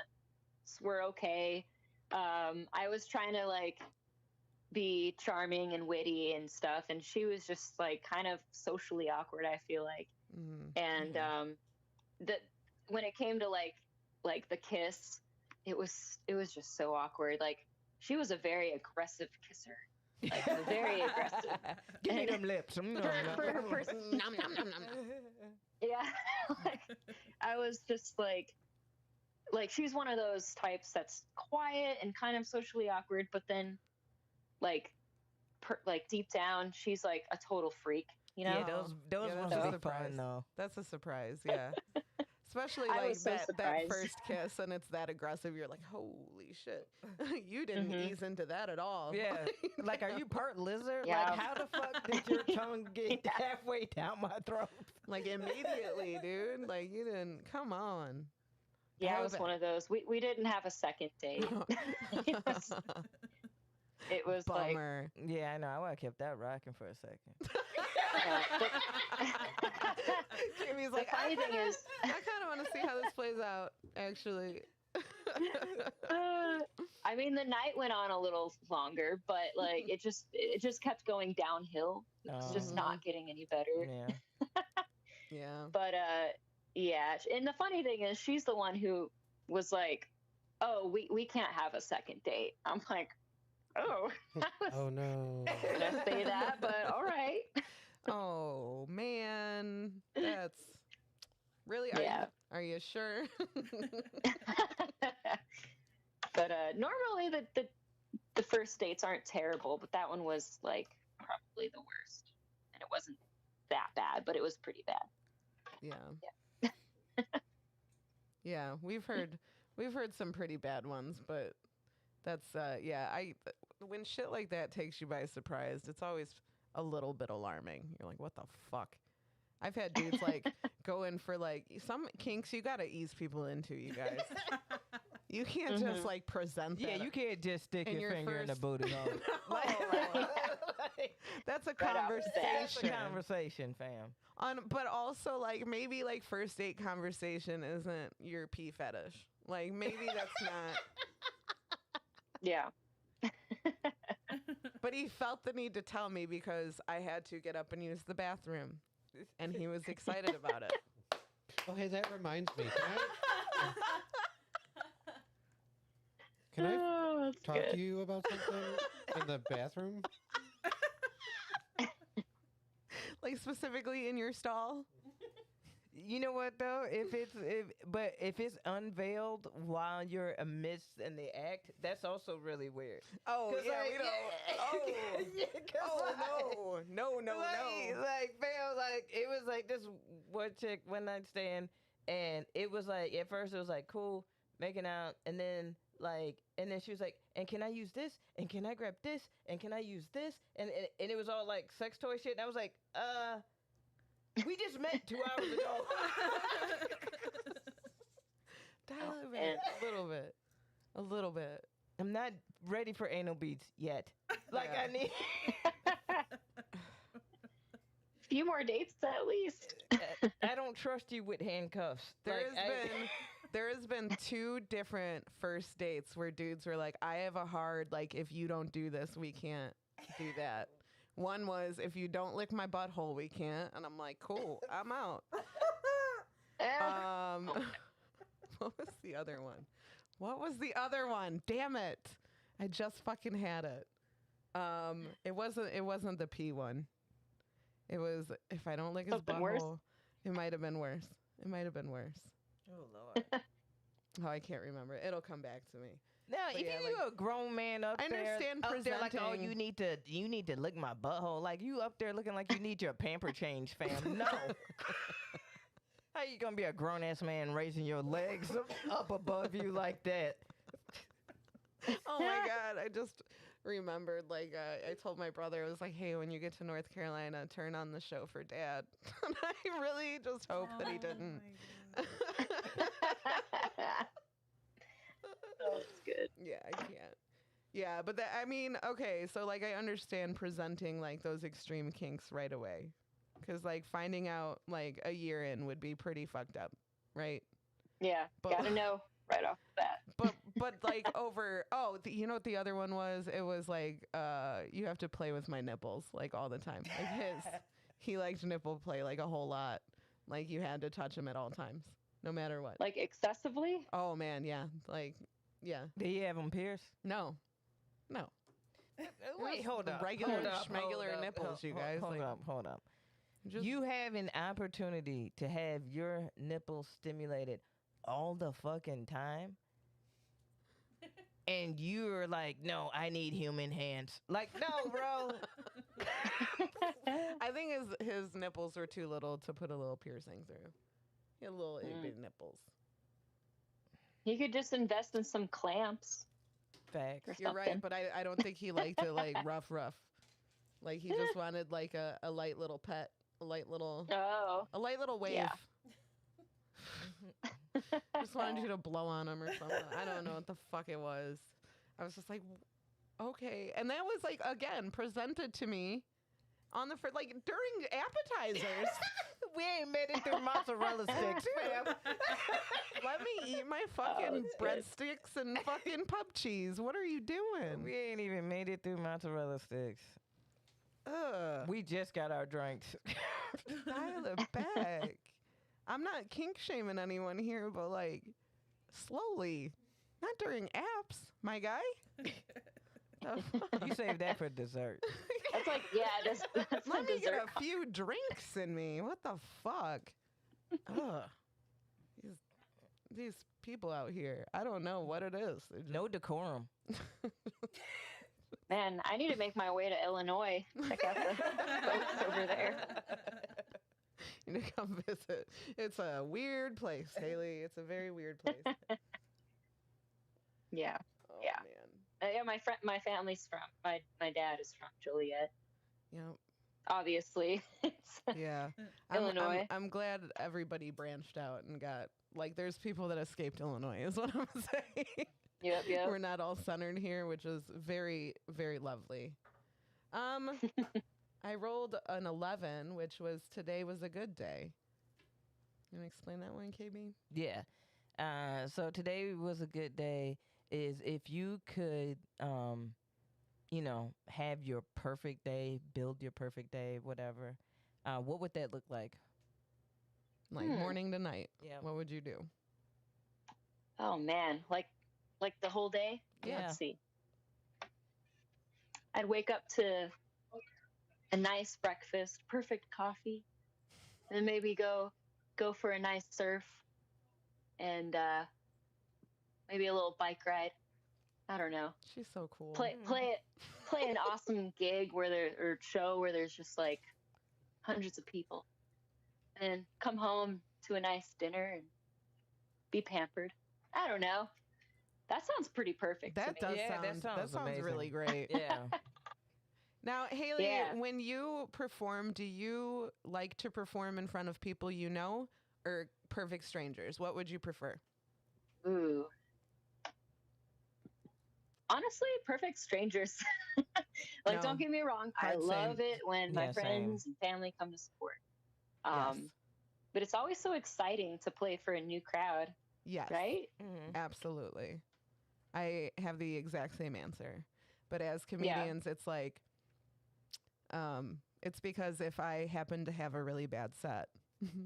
were okay. I was trying to like be charming and witty and stuff, and she was just like kind of socially awkward, I feel like. And that when it came to like the kiss, it was just so awkward. Like she was a very aggressive kisser. Like very aggressive. Give me And them lips. for her person, Nom, nom, nom, nom. yeah. Like, I was just like she's one of those types that's quiet and kind of socially awkward, but then like like deep down, she's like a total freak. You know? Yeah, those Yeah, ones that's will a be surprise. fun though. That's a surprise, yeah. Especially I like was so that surprised. first kiss and it's that aggressive. You're like, holy shit. You didn't Mhm. ease into that at all. Yeah. Like, are you part lizard? Yeah. Like, how the fuck did your tongue get halfway down my throat? Like immediately, dude. Like you didn't. Come on. Yeah, How I was bad? one of those. We didn't have a second date. It was like, Bummer. Yeah, I know. I would have kept that rocking for a second. yeah, Jimmy's the like, funny thing is, I kind of want to see how this plays out, actually. I mean, the night went on a little longer, but like it just kept going downhill. It's just not getting any better. Yeah. Yeah. But yeah, and the funny thing is, she's the one who was like, "Oh, we can't have a second date." I'm like, "Oh, I was Oh no. gonna say that, but all right." Oh man, that's really. Yeah. Are you sure? But normally the first dates aren't terrible, but that one was like probably the worst, and it wasn't that bad, but it was pretty bad. Yeah. Yeah, we've heard some pretty bad ones, but that's yeah, when shit like that takes you by surprise, it's always a little bit alarming. You're like, what the fuck? I've had dudes like go in for like some kinks you gotta ease people into, you guys. You can't just like present that. Yeah, you can't just stick in your your finger in the first- booty hole. That's a Right off the bat. That's a conversation. conversation, fam. But also like maybe like first date conversation isn't your pee fetish. Like maybe that's not. Yeah. But he felt the need to tell me because I had to get up and use the bathroom, and he was excited about it. Oh, hey, that reminds me. Can I Oh, that's talk good. to you about something in the bathroom? Like specifically in your stall. You know what though? If it's unveiled while you're amidst in the act, that's also really weird. Oh 'Cause, yeah, like, we don't. Oh, Yeah, 'cause, no, Like, fam, like it was like this one chick one night stand, and it was like at first it was like cool making out, and then she was like, and can I use this, and can I grab this, and can I use this, and it was all like sex toy shit, and I was like, we just met 2 hours ago. Dial it back a little bit. I'm not ready for anal beads yet. Like Yeah. I need. Few more dates at least. I don't trust you with handcuffs. There has been 2 different first dates where dudes were like, I have a hard, like, if you don't do this, we can't do that. One was, if you don't lick my butthole, we can't. And I'm like, cool, I'm out. What was the other one? Damn it. I just fucking had it. It wasn't the P one. It was, if I don't lick his Something butthole, worse? it might have been worse. Oh Lord. Oh, I can't remember. It'll come back to me. Now, But if yeah, you a grown man up I there, understand up there like, oh, presenting- you need to lick my butthole. Like you up there looking like you need your pamper change, fam. No. How you gonna be a grown ass man raising your legs up above you like that? Oh my God. I just remembered, like, I told my brother, I was like, hey, when you get to North Carolina, turn on the show for Dad. And I really just hope that he Oh didn't. my God. Oh, that's good. Yeah, I can't. Yeah, but that, I mean, okay, so like I understand presenting like those extreme kinks right away. Because like finding out like a year in would be pretty fucked up, right? Yeah, But- gotta know right off the bat. But like over, you know what the other one was? It was like, you have to play with my nipples like all the time. Like he liked nipple play like a whole lot. Like you had to touch him at all times, no matter what. Like excessively? Oh man, yeah. Like, yeah. Do you have them pierced? No. Wait, hold up. Regular hold up, schmegular hold up, nipples, hold- you guys. Hold like, up, hold up. just You have an opportunity to have your nipples stimulated all the fucking time. And you're like, no, I need human hands. Like, no, bro. I think his nipples were too little to put a little piercing through. He had little itty bitty nipples. He could just invest in some clamps. Facts. Or You're right, something. but I don't think he liked it like rough. Like he just wanted like a light little pet, a light little wave. Yeah. Just wanted you to blow on him or something. I don't know what the fuck it was. I was just like, okay. And that was like, again, presented to me on the like during appetizers. We ain't made it through mozzarella sticks, fam. Let me eat my fucking breadsticks and fucking pub cheese. What are you doing? We ain't even made it through mozzarella sticks. We just got our drinks. Dial it back. I'm not kink shaming anyone here, but like slowly. Not during apps, my guy. You save that for dessert. That's like, that's Let the me get dessert. a few drinks in me. What the fuck? Ugh. These people out here. I don't know what it is. They're just- No decorum. Man, I need to make my way to Illinois. Check out the folks over there. You need to come visit. It's a weird place, Haley. It's a very weird place. Yeah. Oh, Yeah. man. Yeah, my family's from, my dad is from Joliet. Yep. Obviously. It's Yeah. Illinois. I'm glad everybody branched out and got, like, there's people that escaped Illinois, is what I'm saying. Yep. We're not all centered here, which is very, very lovely. I rolled an 11, which was today was a good day. You want to explain that one, KB? Yeah. So today was a good day. Is if you could, have your perfect day, build your perfect day, whatever. What would that look like? Like morning to night. Yeah. What would you do? Oh man, like the whole day? Yeah. Let's see. I'd wake up to a nice breakfast, perfect coffee, and then maybe go for a nice surf and maybe a little bike ride. I don't know. She's so cool. Play an awesome gig or show where there's just like hundreds of people. And come home to a nice dinner and be pampered. I don't know. That sounds pretty perfect to That me. does Yeah, that sound sounds amazing. really great. Yeah. Now, Haley, Yeah. when you perform, do you like to perform in front of people you know or perfect strangers? What would you prefer? Ooh. Honestly, perfect strangers. No. Don't get me wrong. I Hard love same. it when Yeah, my friends and family come to support. Yes. But it's always so exciting to play for a new crowd, Yes. right? Mhm. Absolutely. I have the exact same answer. But as comedians, it's like, it's because if I happen to have a really bad set,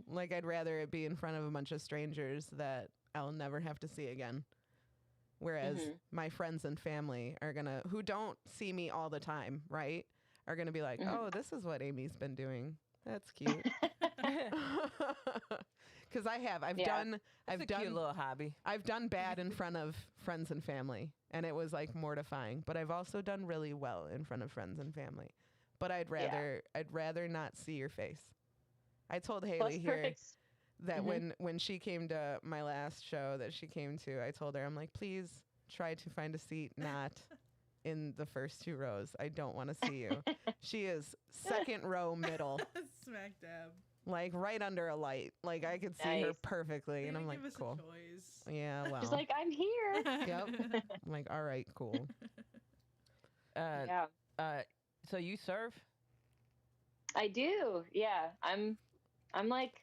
like I'd rather it be in front of a bunch of strangers that I'll never have to see again. Whereas my friends and family are who don't see me all the time, right? Are gonna be like, oh, this is what Aimee's been doing. That's cute. Because I've done Cute little hobby. I've done bad in front of friends and family, and it was like mortifying. But I've also done really well in front of friends and family. But I'd rather not see your face. I told Haley Plus, here perfect. that when she came to my last show that she came to, I told her, I'm like, please try to find a seat not in the first 2 rows. I don't want to see you. She is second row middle. Smack dab. Like right under a light. Like I could see her Nice. perfectly. They And I'm didn't like, give us cool. a choice. Yeah, well. She's like, I'm here. Yep. I'm like, all right, cool. Yeah, So you surf? I do. Yeah, I'm like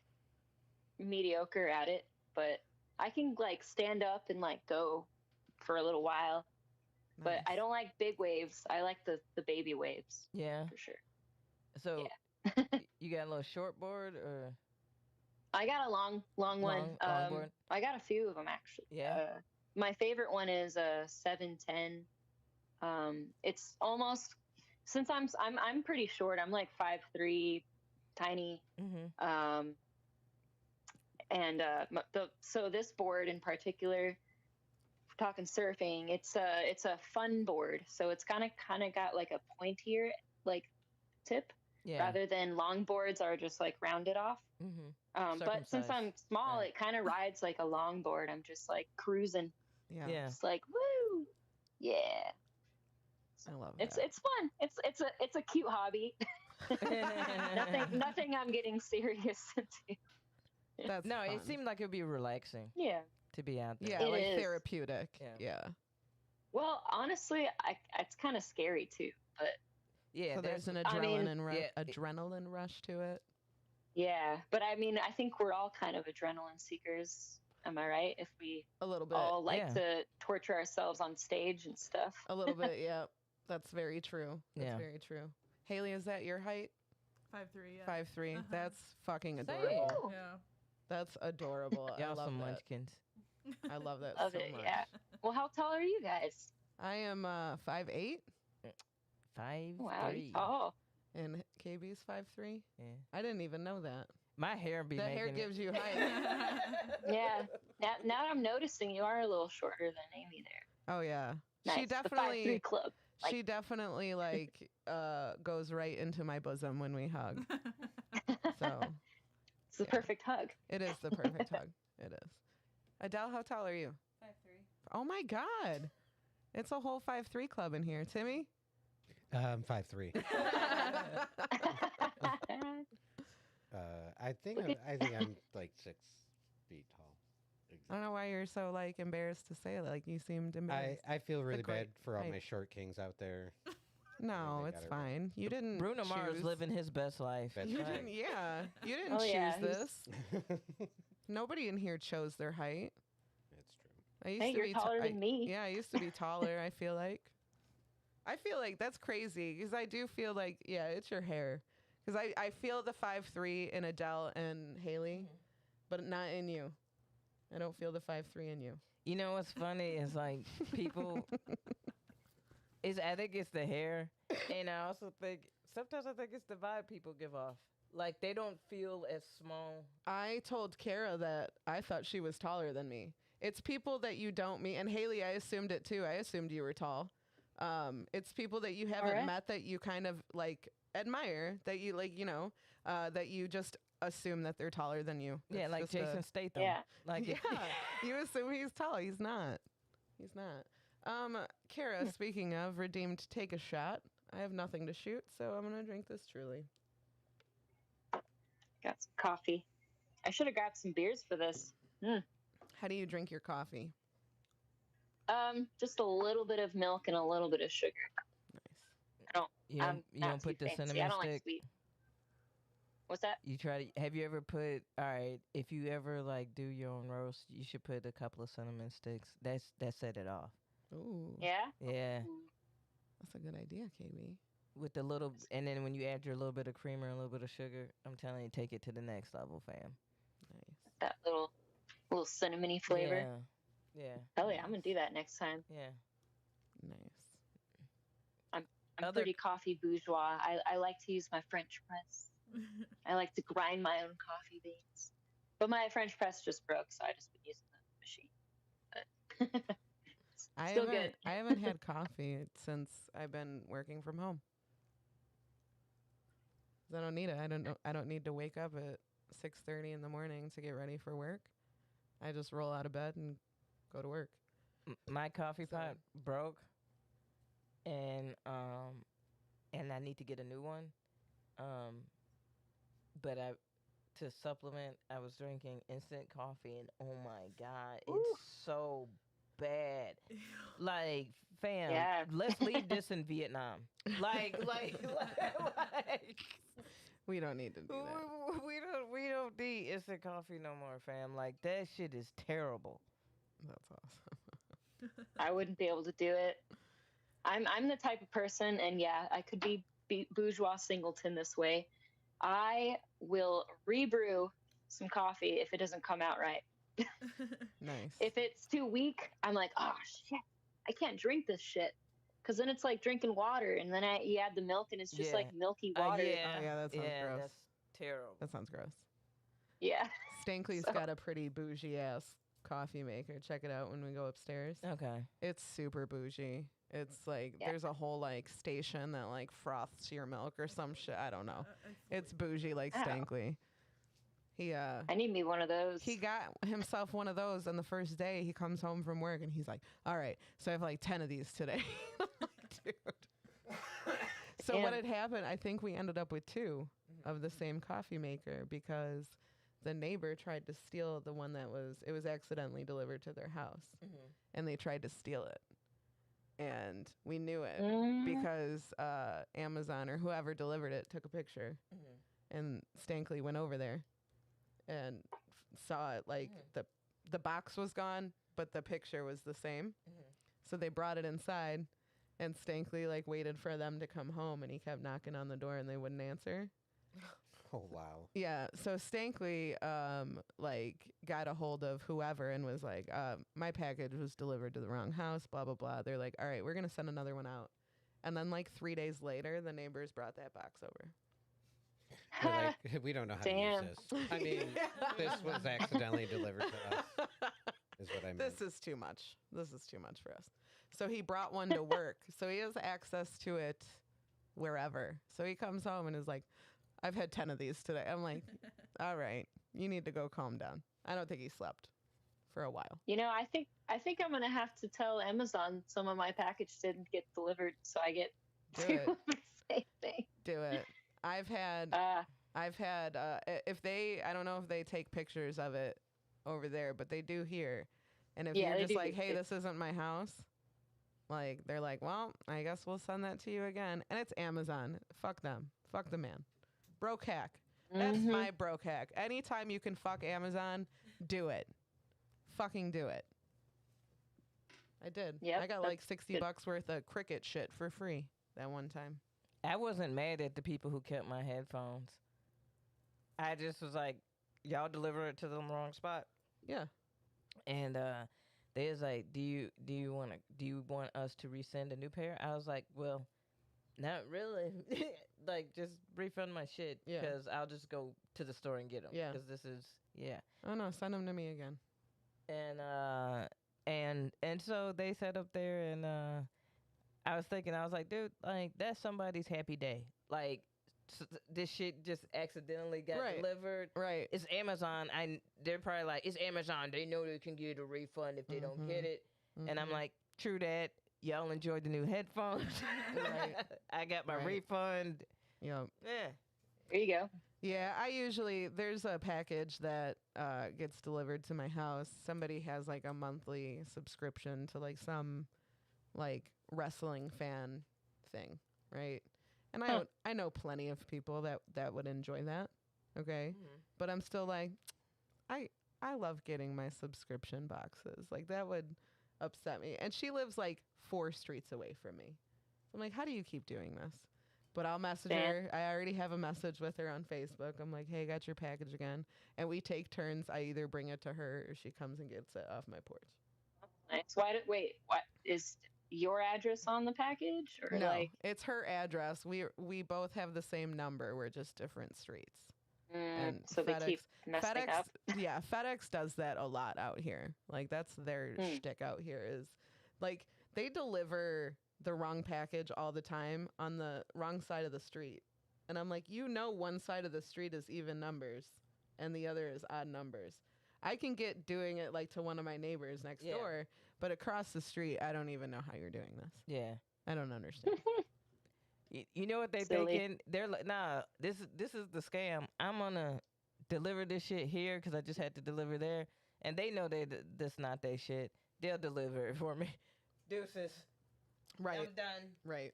mediocre at it, but I can like stand up and like go for a little while. But I Nice. don't like big waves. I like the baby waves Yeah. for sure. So you got a little short board or? I got a long one. Long board? I got a few of them actually. Yeah. My favorite one is a 710 It's almost, since I'm pretty short. I'm like 5'3", tiny. Mm-hmm. And so this board in particular, talking surfing, it's a fun board, so it's kind of got like a pointier like tip, Yeah. rather than long boards are just like rounded off. Mm-hmm. But since I'm small, Right. it kind of rides like a long board. I'm just like cruising, Yeah. Yeah. just like woo, yeah. I love It's that. it's fun. It's a cute hobby. Nothing I'm getting serious into. That's No, fun. it seemed like it'd be relaxing Yeah. to be out there. Yeah, It like is. therapeutic. Yeah. Yeah. Well, honestly, it's kind of scary too. But Yeah. So there's an I mean, adrenaline rush to it. yeah, but I mean, I think we're all kind of adrenaline seekers. Am I right? If we A little bit. all like yeah. to torture ourselves on stage and stuff. A little bit, yeah. That's very true. That's Yeah. very true. Haley, is that your height? 5'3", yeah. 5'3". Uh-huh. That's fucking Same. adorable. Yeah. That's adorable. I Y'all love some that. munchkins. I love that Love so it, much. yeah. Well, how tall are you guys? I am 5'8", 5'3". Wow, you tall. and KB's 5'3". Yeah. I didn't even know that. My hair be The making hair it- gives you height. Yeah. Now I'm noticing you are a little shorter than Aimee there. Oh yeah. Nice. She The 5'3" definitely club. she definitely like goes right into my bosom when we hug. So It's the yeah. perfect hug. it is the perfect hug. It is. Adele, how tall are you? 5'3". Oh my God. It's a whole 5'3" club in here. Timmy? 5'3". I think I'm like 6 feet tall. I don't know why you're so like embarrassed to say it. Like you seemed embarrassed. I feel really great bad for all height. my short kings out there. No, they it's got it fine. You didn't. Bruno Mars choose. living his best life. That's You right. didn't. Yeah, you didn't Oh, choose yeah, he's- this. Nobody in here chose their height. It's true. I used Hey, to you're be taller than me. Yeah, I used to be taller. I feel like. I feel like that's crazy because I do feel like it's your hair because I feel the 5'3" in Adele and Haley, but not in you. I don't feel the 5'3" in you. You know what's funny is like people. I think it's the hair, and I also think sometimes I think it's the vibe people give off. Like they don't feel as small. I told Kara that I thought she was taller than me. It's people that you don't meet, and Haley, I assumed it too. I assumed you were tall. It's people that you haven't Alright. met that you kind of like admire, that you like, that you just assume that they're taller than you. Yeah, It's like just a- Jason Statham. Yeah. Like yeah, you assume he's tall. He's not. He's not. Kara, speaking of redeemed, take a shot. I have nothing to shoot, so I'm gonna drink this truly. Got some coffee. I should have grabbed some beers for this. How do you drink your coffee? Just a little bit of milk and a little bit of sugar. Nice. you I'm you not don't put too the fancy. cinnamon I don't stick. like sweet. What's that? You try to. Have you ever put? All right. If you ever like do your own roast, you should put a couple of cinnamon sticks. That set it off. Ooh, Yeah. Yeah. Ooh. that's a good idea, KB. With the little, and then when you add your little bit of creamer and a little bit of sugar, I'm telling you, take it to the next level, fam. Nice. That little cinnamony flavor. Yeah. Yeah. Hell yeah, I'm gonna do that next time. Yeah. Nice. I'm Other- pretty coffee bourgeois. I like to use my French press. I like to grind my own coffee beans. But my French press just broke, so I just been using the machine. But still good. I haven't had coffee since I've been working from home. 'Cause I don't need it. I don't need to wake up at 6:30 in the morning to get ready for work. I just roll out of bed and go to work. My coffee So- pot broke, and I need to get a new one. But to supplement, I was drinking instant coffee, and oh my god, it's so bad. Like, fam, Yeah. let's leave this in Vietnam. Like, We don't need to do that. we don't need instant coffee no more, fam. Like that shit is terrible. That's awesome. I wouldn't be able to do it. I'm the type of person, and yeah, I could be bourgeois singleton this way. I will rebrew some coffee if it doesn't come out right. Nice. If it's too weak, I'm like, oh shit, I can't drink this shit because then it's like drinking water, and then you add the milk, and it's just Yeah. like milky water. Yeah. Oh, yeah, that sounds gross. That's terrible. That sounds gross. Yeah. Stankley's So- got a pretty bougie ass coffee maker. Check it out when we go upstairs. Okay. It's super bougie. It's like Yeah. there's a whole like station that like froths your milk or some shit. I don't know. It's bougie like Wow. Stankley. He I need me one of those. he got himself one of those on the first day. He comes home from work and he's like, "All right, so I have like 10 of these today." I'm like, dude. So what Damn. had happened? I think we ended up with 2 of the same coffee maker because the neighbor tried to steal the one that was accidentally delivered to their house, and they tried to steal it, and we knew it because Amazon or whoever delivered it took a picture, and Stankley went over there and saw it. Like the box was gone, but the picture was the same. So they brought it inside, and Stankley like waited for them to come home, and he kept knocking on the door, and they wouldn't answer. Oh wow. Yeah, so Stankley like got a hold of whoever and was like, my package was delivered to the wrong house, blah blah blah. They're like, all right, we're gonna send another one out. And then like 3 days later, the neighbors brought that box over. They're like, we don't know how to Damn. use this. I mean, this was accidentally delivered to us. Is what I meant. This is too much. This is too much for us. So he brought one to work. So he has access to it wherever. So he comes home and is like, I've had 10 of these today. I'm like, all right, you need to go calm down. I don't think he slept for a while. You know, I think I'm gonna have to tell Amazon some of my package didn't get delivered, so I get Do to it. the same thing. Do it. I've had if they, I don't know if they take pictures of it over there, but they do here. And if Yeah, you're they just do like, do hey, it. this isn't my house, like they're like, well, I guess we'll send that to you again. And it's Amazon. Fuck them. Fuck the man. Broke hack. That's Mhm. my broke hack. Anytime you can fuck Amazon, do it. Fucking do it. I did. Yep, I got that's like 60 good. bucks worth of Cricket shit for free that one time. I wasn't mad at the people who kept my headphones. I just was like, y'all deliver it to the wrong spot. Yeah. And they was like, do you want us to resend a new pair? I was like, well, not really. Like, just refund my shit Yeah. because I'll just go to the store and get them. Yeah. Because this is Oh no, send them to me again. And so they sat up there and I was thinking, I was like, dude, like that's somebody's happy day. Like this shit just accidentally got Right. delivered. Right. It's Amazon. They're probably like, it's Amazon. They know they can get a refund if they don't get it. And I'm Mhm. like, true that. Y'all enjoyed the new headphones. Right. I got my Right. refund. Yeah. Yeah. There you go. Yeah, there's a package that gets delivered to my house. Somebody has like a monthly subscription to like some like wrestling fan thing, right? And I know plenty of people that would enjoy that. Okay? But I'm still like I love getting my subscription boxes. Like that would upset me. And she lives like 4 streets away from me. So I'm like, how do you keep doing this? But I'll message Damn. her. I already have a message with her on Facebook. I'm like, hey, got your package again. And we take turns. I either bring it to her or she comes and gets it off my porch. Nice. Wait, what is your address on the package, or No, like? it's her address. We both have the same number. We're just different streets. And So they keep messing FedEx, up. yeah, FedEx does that a lot out here. Like that's their shtick out here is like they deliver the wrong package all the time on the wrong side of the street. And I'm like, one side of the street is even numbers and the other is odd numbers. I can get doing it like to one of my neighbors next Yeah. door, but across the street, I don't even know how you're doing this. Yeah. I don't understand. You know what they Silly. thinking? They're like, nah, this is the scam. I'm gonna deliver this shit here because I just had to deliver there, and they know that's not their shit. They'll deliver it for me. Deuces. Right. I'm done. Right.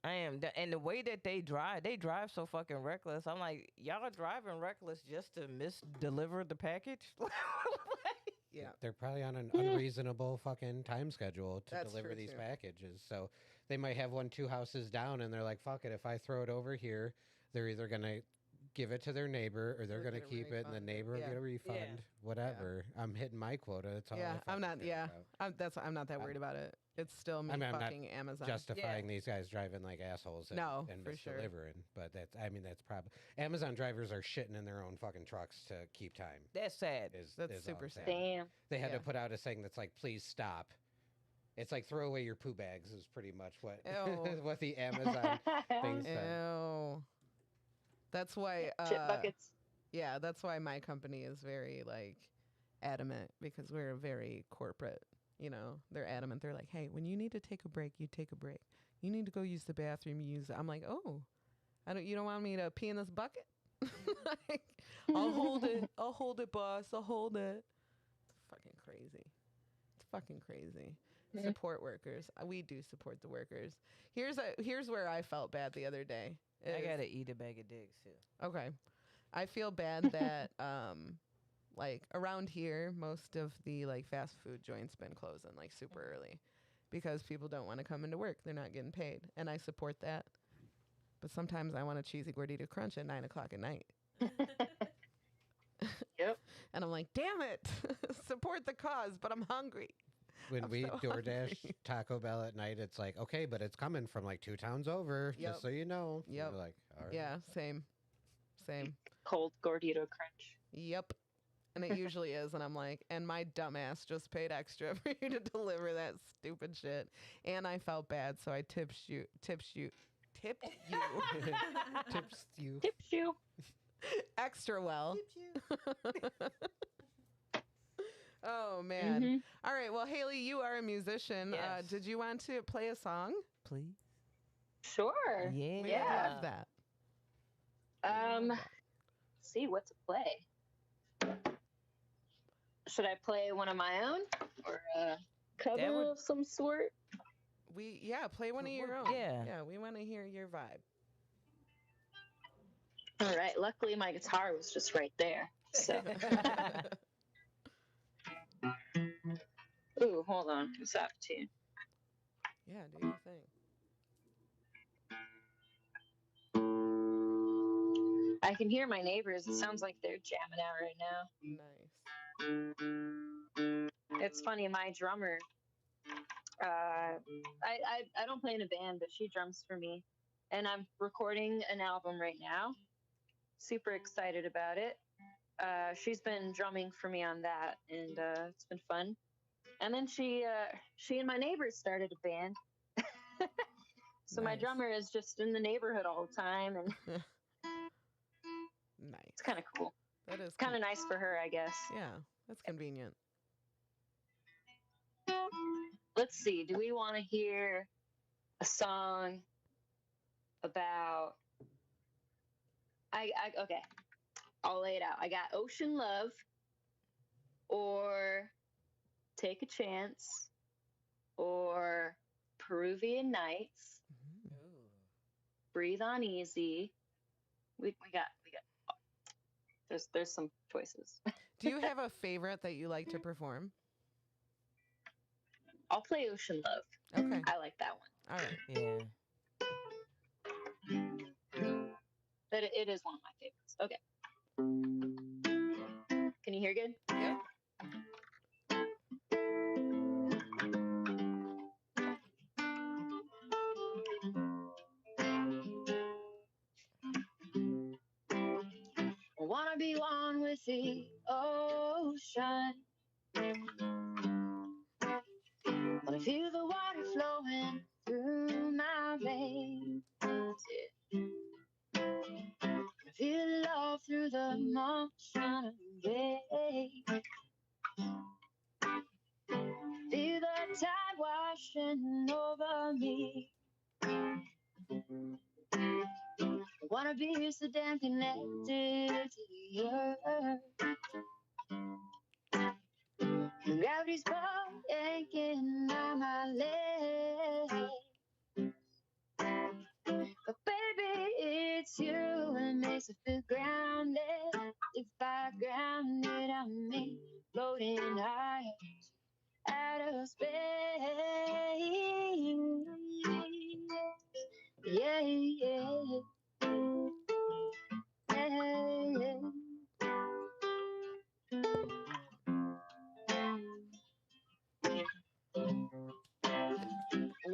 I am done. And the way that they drive so fucking reckless. I'm like, y'all driving reckless just to misdeliver the package? Yeah. They're probably on an unreasonable fucking time schedule to That's deliver true, these too. packages. So they might have 1-2 houses down and they're like, fuck it, if I throw it over here, they're either going to give it to their neighbor, or they're Or going to get a keep it, and the refund. neighbor will Yeah. get a refund. Whatever. I'm hitting my quota. That's all. Yeah, I I'm fucking not. care Yeah, about. I'm not that worried about it. It's still me I mean, I'm not fucking Amazon. justifying these guys driving like assholes and, No, and for sure. misdelivering, but that's probably Amazon drivers are shitting in their own fucking trucks to keep time. That's sad. That's is all super I'm sad. saying. Damn. They had Yeah. to put out a thing that's like, please stop. It's like throw away your poo bags is pretty much what Ew. what the Amazon thing said. Ew. That's why. Shit buckets. Yeah, that's why my company is very like adamant because we're very corporate. You know, they're adamant. They're like, hey, when you need to take a break, you take a break. You need to go use the bathroom, you use it. I'm like, oh, you don't want me to pee in this bucket? Like, I'll hold it. I'll hold it, boss. I'll hold it. It's fucking crazy. It's fucking crazy. Mhm. Support workers. We do support the workers. Here's where I felt bad the other day. I is- gotta eat a bag of dicks too. Okay. I feel bad that like around here most of the like fast food joints been closing like super early because people don't want to come into work. They're not getting paid. And I support that. But sometimes I want a cheesy gordita crunch at 9:00 at night. Yep. And I'm like, damn it. Support the cause, but I'm hungry. When I'm we so DoorDash hungry. Taco Bell at night, it's like, okay, but it's coming from like 2 towns over, Yep. just so you know. And Yep. we're like, all right. Yeah, same. Cold gordito crunch. Yep. And it usually is. And I'm like, and my dumbass just paid extra for you to deliver that stupid shit. And I felt bad. So I tipped you. Tips you. Tips you. Extra well. Oh, man. Mhm. All right. Well, Haley, you are a musician. Yes. Did you want to play a song? Please. Sure. Yeah. We Yeah. love that. Let's see what to play. Should I play one of my own or a cover would- of some sort? Play one of your own. Yeah. Yeah, we want to hear your vibe. All right. Luckily, my guitar was just right there. So, ooh, hold on. It's out of tune. Yeah, do your thing. I can hear my neighbors. It sounds like they're jamming out right now. Nice. It's funny. My drummer. I don't play in a band, but she drums for me, and I'm recording an album right now. Super excited about it. She's been drumming for me on that, and it's been fun. And then she and my neighbors started a band. So my Nice. drummer is just in the neighborhood all the time, and Nice. it's kind of cool. That is Kind of nice for her, I guess. Yeah, that's convenient. Let's see. Do we want to hear a song about? Okay. I'll lay it out. I got Ocean Love, or Take a Chance, or Peruvian Nights, Breathe on Easy. We got. There's some choices. Do you have a favorite that you like to perform? I'll play Ocean Love. Okay. I like that one. All right. Yeah. But it is one of my favorites. Okay. Can you hear good? Yeah. I wanna be one with the ocean. Wanna feel the water flowing through my veins. Wanna feel love through the motion of rain. Feel the tide washing over me. I wanna be so damn connected to the earth. Gravity's yanking on my leg. But baby, it's you and makes me feel grounded. If I grounded on me, floating high out of space. Yeah, yeah. Yeah.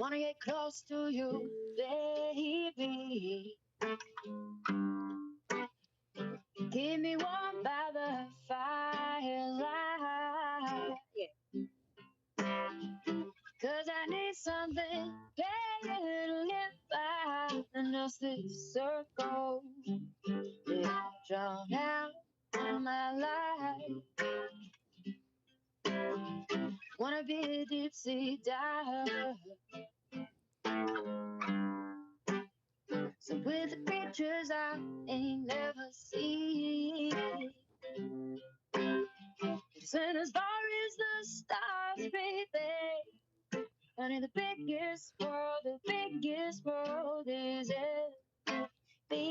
wanna get close to you, baby. Keep me warm by the firelight. Yeah. 'Cause I need something better to live by than just this circle. Yeah, drawn out on my life. Wanna be a deep sea diver. So with the pictures I ain't never seen. And as far as the stars, baby, honey, the biggest world is it. Yeah,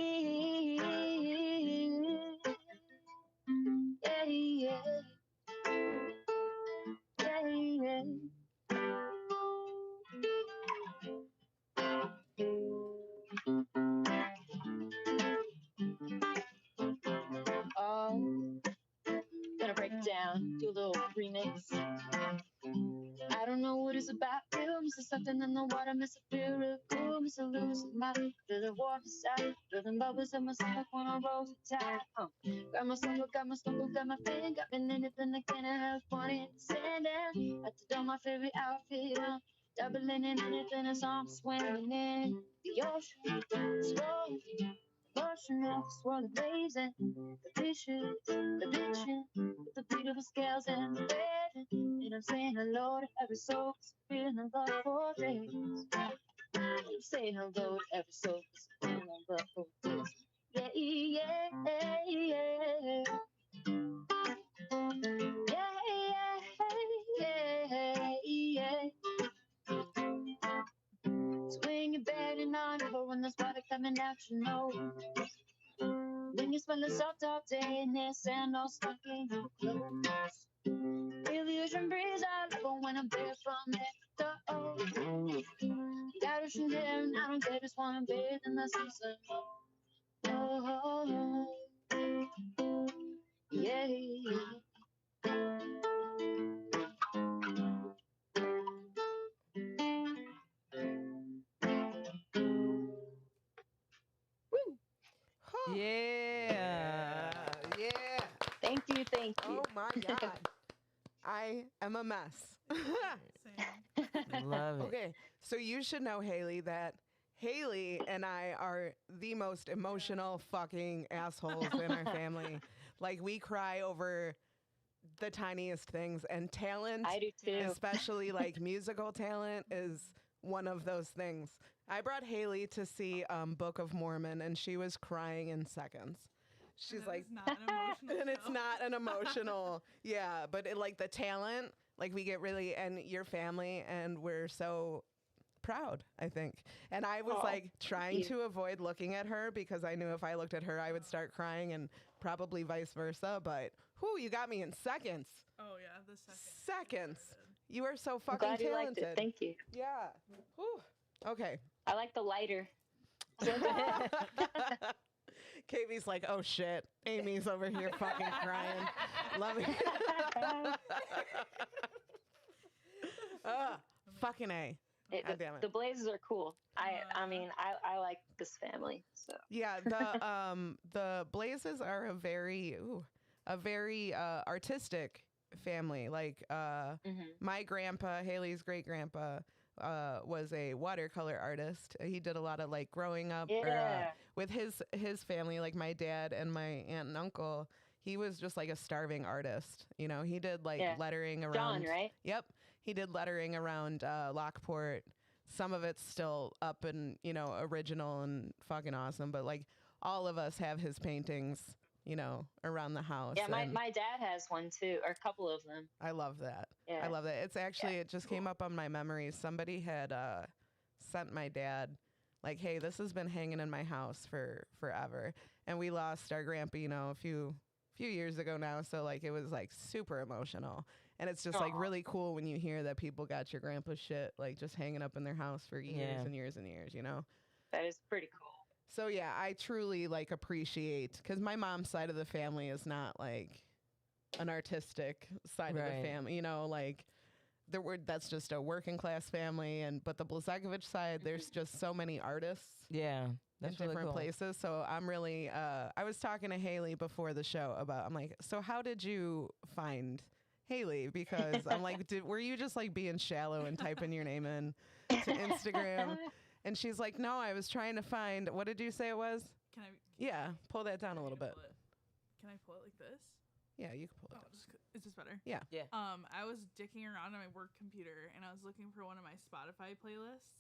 yeah, yeah, yeah. Oh, gonna break it down, do a little remix. I don't know what it's about, feel Mr. Something in the water, Mr. Feel real cool, Mr. Lose my feel the warm inside, feeling bubbles in my stomach when I roll the tide. Got my stomach, got my stomach, got my thing, got me anything I can have fun in sanding. Had to do my favorite outfit on, doubling in anything as I'm swimming in the ocean. Slow motion of swirling waves and the fishes, the bitchin', with the beat of the scales and the bed. And I'm saying hello to every soul, feeling love for days. I'm saying hello to every soul, feeling love for days. Yeah, yeah, yeah. Yeah, yeah, yeah, yeah. Swing your bed and on over when there's water coming out, you know. When you smell the salt all day and there's sand all stuck in your clothes. Feel the ocean breeze, I love it when I'm there from head to toe. Got ocean there and I don't care, just wanna bathe in the sunset. Oh, yeah, yeah. Woo. Huh. Yeah. Yeah. Thank you, thank you. Oh my God. I am a mess. Same. Love it. Okay, so you should know, Haley, that Haley and I are the most emotional fucking assholes in our family. Like, we cry over the tiniest things, and talent, I do too. especially like musical talent, is one of those things. I brought Haley to see Book of Mormon, and she was crying in seconds. She's And like, it's not an emotional and it's show. not an emotional, yeah, but it, like the talent, like we get really, and your family, and we're so proud, I think. And I was Oh, like trying you. to avoid looking at her because I knew if I looked at her, I would start crying, and probably vice versa. But whoo, you got me in seconds. Oh yeah, the second. Seconds. Started. You are so I'm fucking glad you liked talented. it. Thank you. Yeah. Whew. Okay. I like the lighter. KB's like, oh shit, Amy's over here fucking crying. Love it. Fucking A. God damn it. The Blazes are cool. I mean, I like this family. So Yeah, the Blazes are a very artistic family. Like my grandpa, Haley's great grandpa, was a watercolor artist. He did a lot of like growing up with his family, like my dad and my aunt and uncle. He was just like a starving artist. You know, he did like lettering around. John, right? Yep, he did lettering around Lockport. Some of it's still up and, you know, original and fucking awesome. But like all of us have his paintings, you know, around the house. Yeah, my dad has one too, or a couple of them. I love that. Yeah. I love that. It's actually, it just came up on my memories. Somebody had sent my dad, like, hey, this has been hanging in my house for forever. And we lost our grandpa, you know, a few years ago now. So like, it was like super emotional. And it's just like really cool when you hear that people got your grandpa's shit, like just hanging up in their house for years and years and years, you know? That is pretty cool. So yeah, I truly like appreciate, because my mom's side of the family is not like an artistic side of the family, you know, like that's just a working class family, but the Blazekowicz side, there's just so many artists Yeah, in that's really different cool. places. So I'm really I was talking to Haley before the show I'm like, so how did you find Haley? Because I'm like, were you just like being shallow and typing your name in to Instagram? And she's like, no, I was trying to find, what did you say it was? Can I? Yeah, pull that down a little bit. Can I pull it like this? Yeah, you can pull it Oh, down. is this better? Yeah. Yeah. I was dicking around on my work computer and I was looking for one of my Spotify playlists,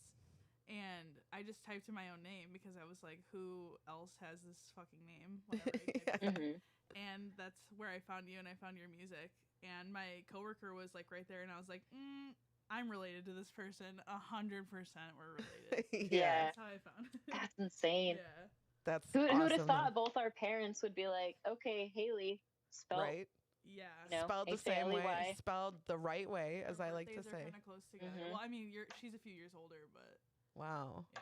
and I just typed in my own name because I was like, who else has this fucking name? Whatever. I typed in. And that's where I found you, and I found your music. And my coworker was like right there, and I was like, I'm related to this person. 100% we're related. Yeah. That's how I found it. That's insane. Yeah. That's Who would awesome, have thought both our parents would be like, okay, Haley, spelled right? Yeah. No, Spelled the same way, H-A-L-E-Y. spelled the right way, as Our I like to birthdays are say. kind of close together. Mhm. Well, I mean, she's a few years older, but Wow. yeah.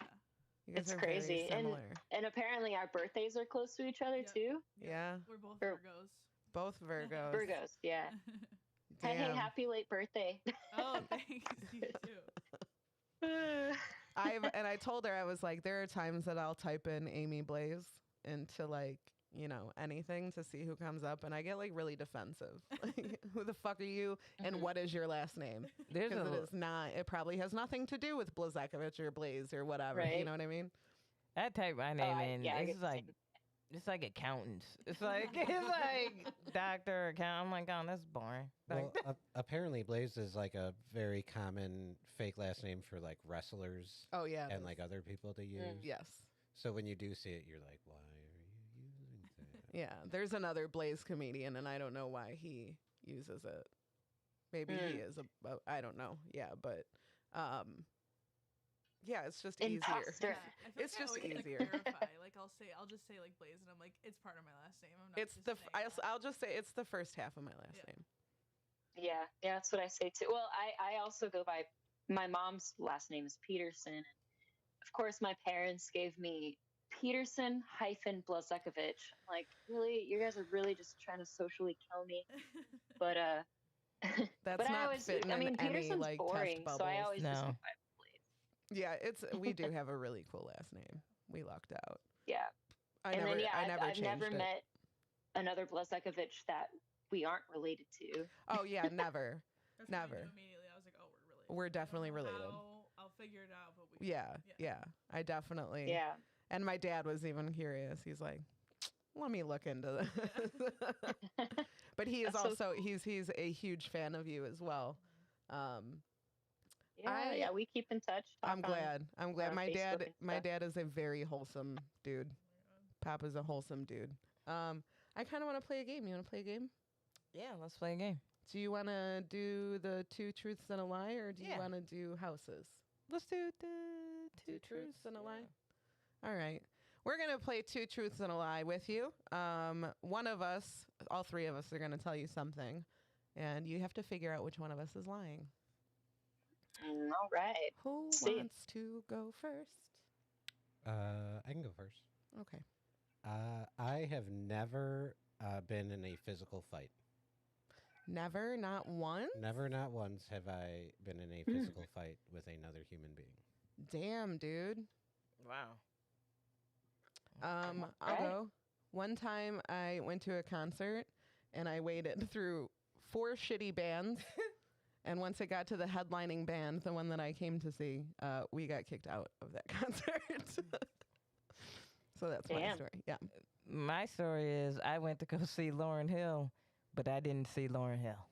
You guys It's are crazy. very similar. And apparently our birthdays are close to each other Yep. too. Yeah. We're both Or- Virgos. Both Virgos. Virgos, yeah. Hey, Damn. happy late birthday. Oh, thanks. You too. I told her, I was like, there are times that I'll type in Aimee Blaze into like, anything to see who comes up, and I get like really defensive. Like, who the fuck are you, and Mhm. what is your last name? There's Because a it is not. It probably has nothing to do with Blazekowicz or Blaze or whatever. You Right. know what I mean? I type my name in. I get It's the like same. it's like accountants. It's like it's like doctor accountant. I'm like, oh, that's boring. Like, Well, apparently Blaze is like a very common fake last name for like wrestlers Oh yeah. it and is. like other people to use. Yes. So when you do see it, you're like, why are you using that? Yeah. There's another Blaze comedian, and I don't know why he uses it. Maybe he is I don't know. Yeah, but yeah, it's just easier. Imposter. Yeah, I feel It's like I just always, like, easier. clarify. Like I'll just say like Blaze, and I'm like, it's part of my last name. I'm not It's just the saying that. I'll just say it's the first half of my last Yeah. name. Yeah, that's what I say too. Well, I also go by my mom's last name is Peterson. And of course, my parents gave me Peterson hyphen Blazekowicz. I'm like, really? You guys are really just trying to socially kill me? But That's but I not always, fitting I mean, in any Peterson's like boring, test so I bubbles. always just No. go by Blaze. Yeah, we do have a really cool last name. We lucked out. Yeah, I and never then I never I've changed never it. met another Blazekowicz that we aren't related to. Oh yeah, never. That's what I Never. knew immediately. I was like, oh, we're related. We're I don't know definitely related. how, I'll figure it out, but we. Yeah. I definitely. Yeah. And my dad was even curious. He's like, let me look into this. But he is That's so also he's a huge fan of you as well. Yeah, we keep in touch. I'm talk on- glad. I'm glad. on My Facebook dad and my stuff. dad is a very wholesome dude. Papa's a wholesome dude. I kind of want to play a game. You want to play a game? yeah, let's play a game. Do you want to do the two truths and a lie, or do you Yeah. want to do houses? Let's do the Two truths and a lie. All right. We're going to play two truths and a lie with you. One of us, all three of us, are going to tell you something, and you have to figure out which one of us is lying. All right. Who See. wants to go first? I can go first. Okay. I have never been in a physical fight. Never, not once? Never, not once, have I been in a physical fight with another human being. Damn, dude. Wow. I'll Okay. go. One time I went to a concert and I waited through 4 shitty bands. And once it got to the headlining band, the one that I came to see, we got kicked out of that concert. So that's my Damn. story. Yeah. My story is I went to go see Lauryn Hill, but I didn't see Lauryn Hill.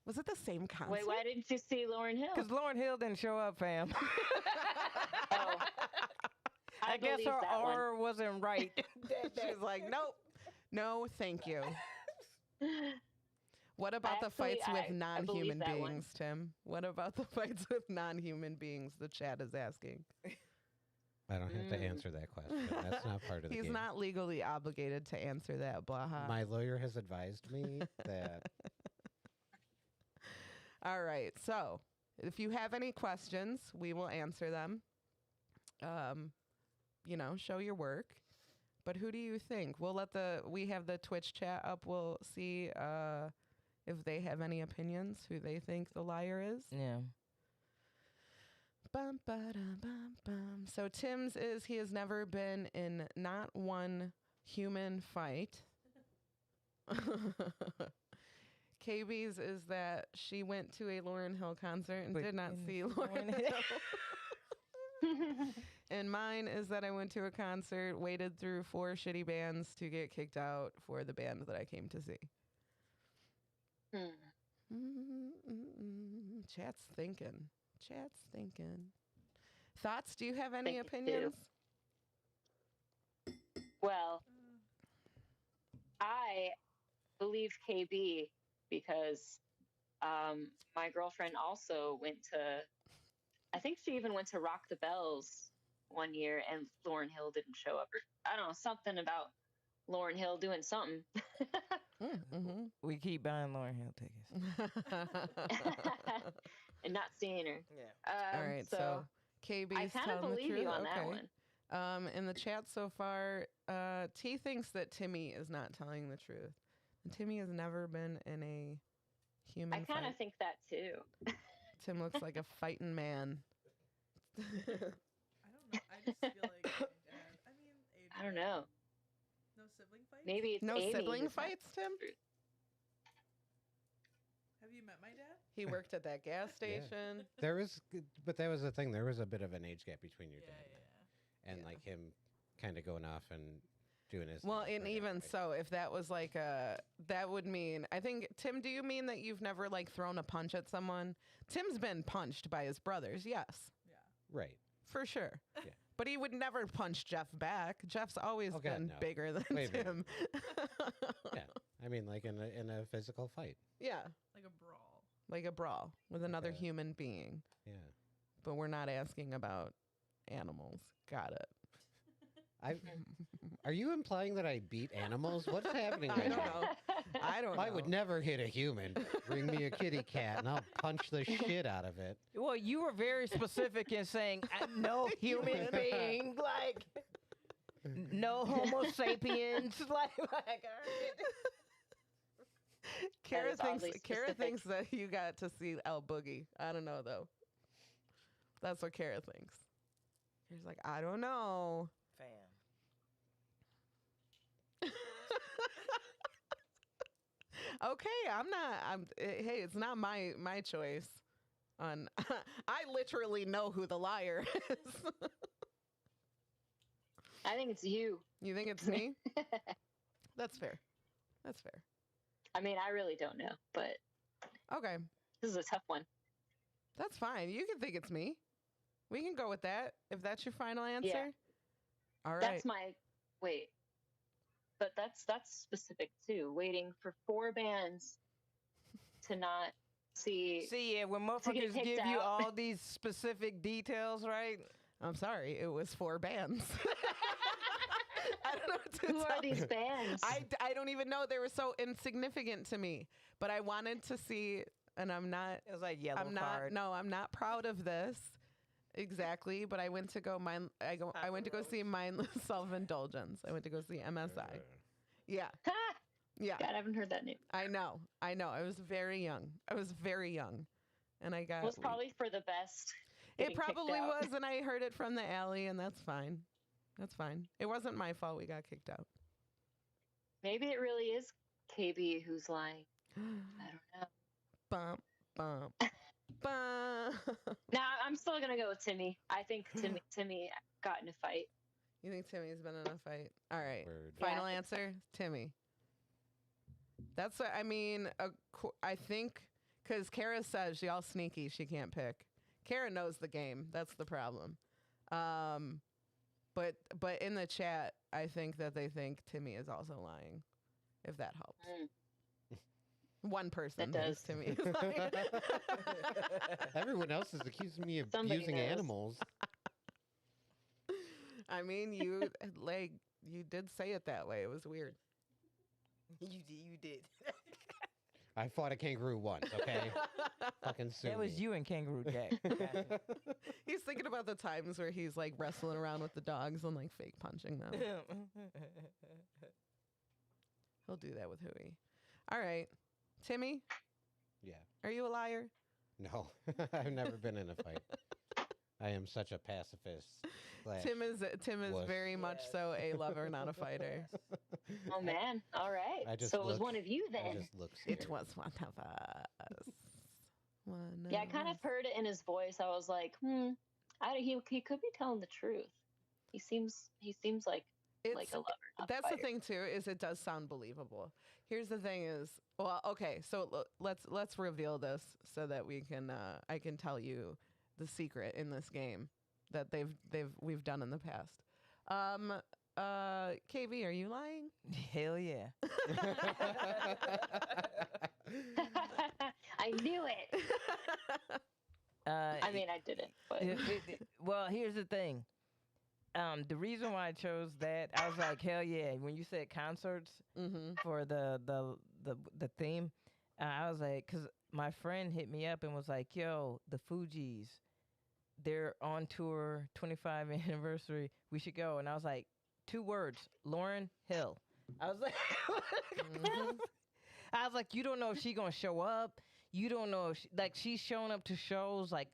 Was it the same concert? Wait, why didn't you see Lauryn Hill? Because Lauryn Hill didn't show up, fam. Oh, I guess believe her that one. aura wasn't right. She's like, nope. No, thank you. What about the Actually, fights with I believe non-human that one. beings, Tim? What about the fights with non-human beings? The chat is asking. I don't have to answer that question. That's not part of the He's game. not legally obligated to answer that, Blaha. My lawyer has advised me that All right. So, if you have any questions, we will answer them. Show your work. But who do you think? We have the Twitch chat up. We'll see if they have any opinions who they think the liar is. Yeah. Bum, ba-dum, bum, bum. So Tim's is he has never been in not one human fight. KB's is that she went to a Lauryn Hill concert and did not see Lauryn Hill. And mine is that I went to a concert, waited through 4 shitty bands to get kicked out for the band that I came to see. Chat's thinking. Chat's thinking. Thoughts? Do you have any opinions? Well, I believe KB because my girlfriend also went to, I think she even went to Rock the Bells one year and Lauryn Hill didn't show up. Or, I don't know, something about Lauryn Hill doing something. We keep buying Lauryn Hill tickets. And not seeing her. Yeah. All right, so KB's I kind of telling the believe truth. you on Okay. that one. In the chat so far, T thinks that Timmy is not telling the truth. And Timmy has never been in a human I kind fight. of think that too. Tim looks like a fighting man. I don't know. I just feel like my dad. I mean, I don't know. No sibling fights. Maybe it's No Aimee sibling who's not- fights, Tim? Have you met my dad? He worked at that gas station. There was, but that was the thing. There was a bit of an age gap between your Yeah, dad yeah. and Yeah. like him, kind of going off and doing his. Well, thing and for even everybody. so, if that was like that would mean, I think, Tim, do you mean that you've never like thrown a punch at someone? Tim's been punched by his brothers, yes, Right. for sure. Yeah. But he would never punch Jeff back. Jeff's always Oh, God, been no. bigger than Way bigger. Tim. Yeah. I mean, like in a physical fight. Yeah, Like a brawl. like a brawl with another Okay. human being. Yeah. But we're not asking about animals. Got it. Are you implying that I beat animals? What's happening I right don't now? know. I don't know. I would never hit a human. Bring me a kitty cat and I'll punch the shit out of it. Well, you were very specific in saying no human being, like no Homo sapiens, like. Kara is thinks oddly Kara specific. thinks that you got to see El Boogie. I don't know though. That's what Kara thinks. Kara's like, I don't know. Fam. Okay, hey, it's not my choice. On I literally know who the liar is. I think it's you. You think it's me? That's fair. That's fair. I mean, I really don't know, but Okay. this is a tough one. That's fine. You can think it's me. We can go with that. If that's your final answer. All right. That's my wait. But that's specific too. Waiting for 4 bands to not see. See, yeah, when get motherfuckers kicked give you out. all these specific details, right? I'm sorry. It was 4 bands. I don't know what to Who tell are these you. bands? I don't even know. They were so insignificant to me. But I wanted to see, and I'm not. It was like yellow I'm not. card. No, I'm not proud of this. Exactly, but I went to go I went to go see Mindless Self-Indulgence. I went to go see MSI. Yeah. Ha! Yeah. God, I haven't heard that name. I know. I was very young. And I got It was probably for the best. It getting kicked probably out. was, and I heard it from the alley, and that's fine. That's fine. It wasn't my fault we got kicked out. Maybe it really is KB who's lying. I don't know. Bump, bump, bump. No, I'm still gonna go with Timmy. I think Timmy got in a fight. You think Timmy's been in a fight? All right. Word. Yeah, Final I think so. answer, Timmy. That's what I mean. I think because Kara says she all sneaky, she can't pick. Kara knows the game. That's the problem. But in the chat, I think that they think Timmy is also lying. If that helps. One person That thinks does. Timmy is lying. Everyone else is accusing me of Somebody abusing knows. animals. I mean, you did say it that way. It was weird. You did. I fought a kangaroo once, okay? Fucking sue That was me. you and Kangaroo Jack. Gotcha. He's thinking about the times where he's like wrestling around with the dogs and like fake punching them. He'll do that with Huey. All right. Timmy, Yeah. are you a liar? No, I've never been in a fight. I am such a pacifist. Tim is wuss. very much so a lover, not a fighter. Oh man. All right. I just So it was look- one of you I then. just look scared. It was one of us. One Yeah, I of kind of us. heard it in his voice. I was like, he could be telling the truth. He seems like It's a lover. Not a that's the fighter. thing too, is it does sound believable. Here's the thing is, well, okay, so let's reveal this so that we can I can tell you the secret in this game that we've done in the past. KV, are you lying? Hell yeah. I knew it. I mean, I didn't, but Well, here's the thing. The reason why I chose that, I was like, hell yeah. When you said concerts Mm-hmm. for the theme, I was like, because my friend hit me up and was like, yo, the Fugees, they're on tour, 25 anniversary. We should go. And I was like, 2 words, Lauryn Hill. I was like, Mhm. I was like, you don't know if she gonna show up. You don't know if she's showing up to shows like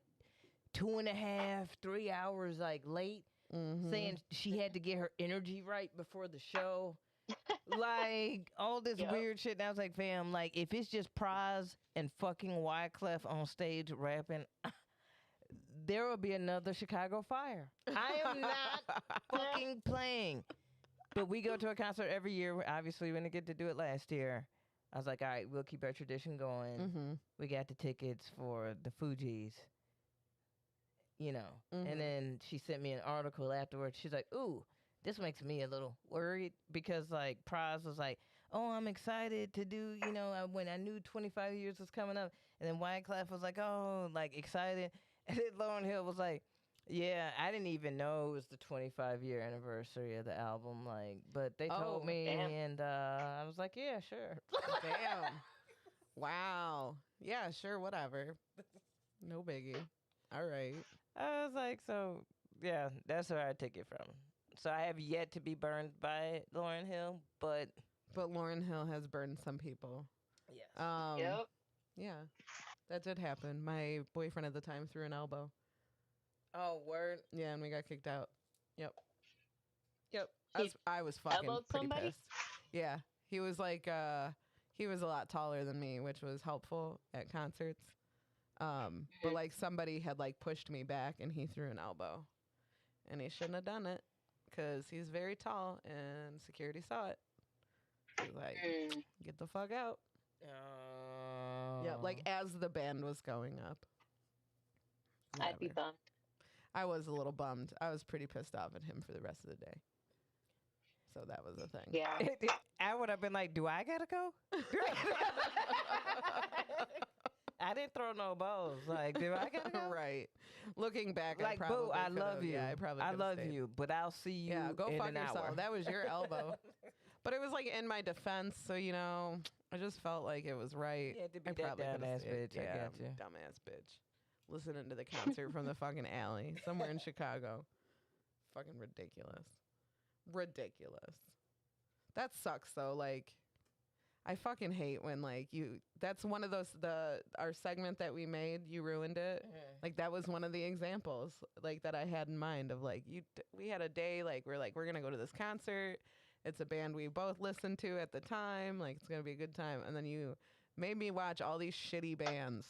2.5, 3 hours like late, Mhm. saying she had to get her energy right before the show. Like all this Yep. weird shit. And I was like, fam, like if it's just Praz and fucking Wyclef on stage rapping, there will be another Chicago fire. I am not fucking playing. But we go to a concert every year. Obviously, we didn't get to do it last year. I was like, all right, we'll keep our tradition going. Mhm. We got the tickets for the Fugees, you know. Mhm. And then she sent me an article afterwards. She's like, ooh, this makes me a little worried because, like, Praz was like, oh, I'm excited to do, you know, when I knew 25 years was coming up. And then Wyclef was like, oh, like, excited. And then Lauryn Hill was like, yeah, I didn't even know it was the 25-year anniversary of the album. Like, but they told Oh, me, damn. and I was like, yeah, sure. Damn. Wow. Yeah, sure, whatever. No biggie. All right. I was like, so yeah, that's where I took it from. So I have yet to be burned by Lauryn Hill, but But Lauryn Hill has burned some people. yes. yep. Yeah, that did happen. My boyfriend at the time threw an elbow. Oh, word. Yeah, and we got kicked out. Yep. Yep. He I was fucking elbowed pretty somebody? pissed. Yeah. He was like he was a lot taller than me, which was helpful at concerts. But like somebody had like pushed me back and he threw an elbow. And he shouldn't have done it cuz he's very tall and security saw it. He was like, Mm. "Get the fuck out." Oh. Yeah, like as the band was going up. I'd be Whatever. bummed. I was a little bummed. I was pretty pissed off at him for the rest of the day. So that was a thing. Yeah. I would have been like, do I gotta go? I didn't throw no balls. Like, do I gotta go? Right. Looking back, I Like, probably boo, I could've- love you. Yeah, I probably I could've love stayed. you, but I'll see you Yeah, go in fuck an yourself. hour. That was your elbow. But it was like in my defense, so you know, I just felt like it was right. You had to be I that probably could've dumbass stayed. bitch. I Yeah, got you. dumbass bitch. Listening to the concert from the fucking alley somewhere in Chicago. Fucking ridiculous. Ridiculous. That sucks though. Like, I fucking hate when like that's one of those, our segment that we made, you ruined it. Like that was one of the examples like that I had in mind of like we had a day like we're going to go to this concert. It's a band we both listened to at the time. Like it's going to be a good time. And then you made me watch all these shitty bands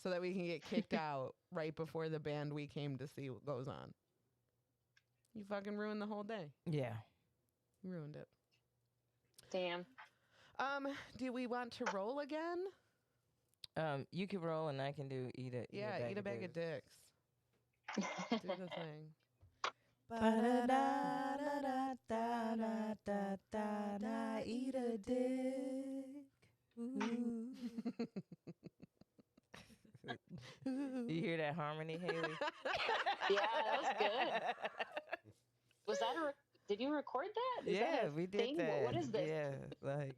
so that we can get kicked out right before the band we came to see goes on. You fucking ruined the whole day. Yeah. You ruined it. Damn. Do we want to roll again? You can roll and I can do eat a Eat a bag of dicks. Do the thing. Ba-da-da-da-da-da-da-da-da, eat a dick. Ooh. You hear that harmony, Haley? Yeah, that was good. Was that did you record that? Is that Yeah, a we did thing? that. What is this? Yeah, like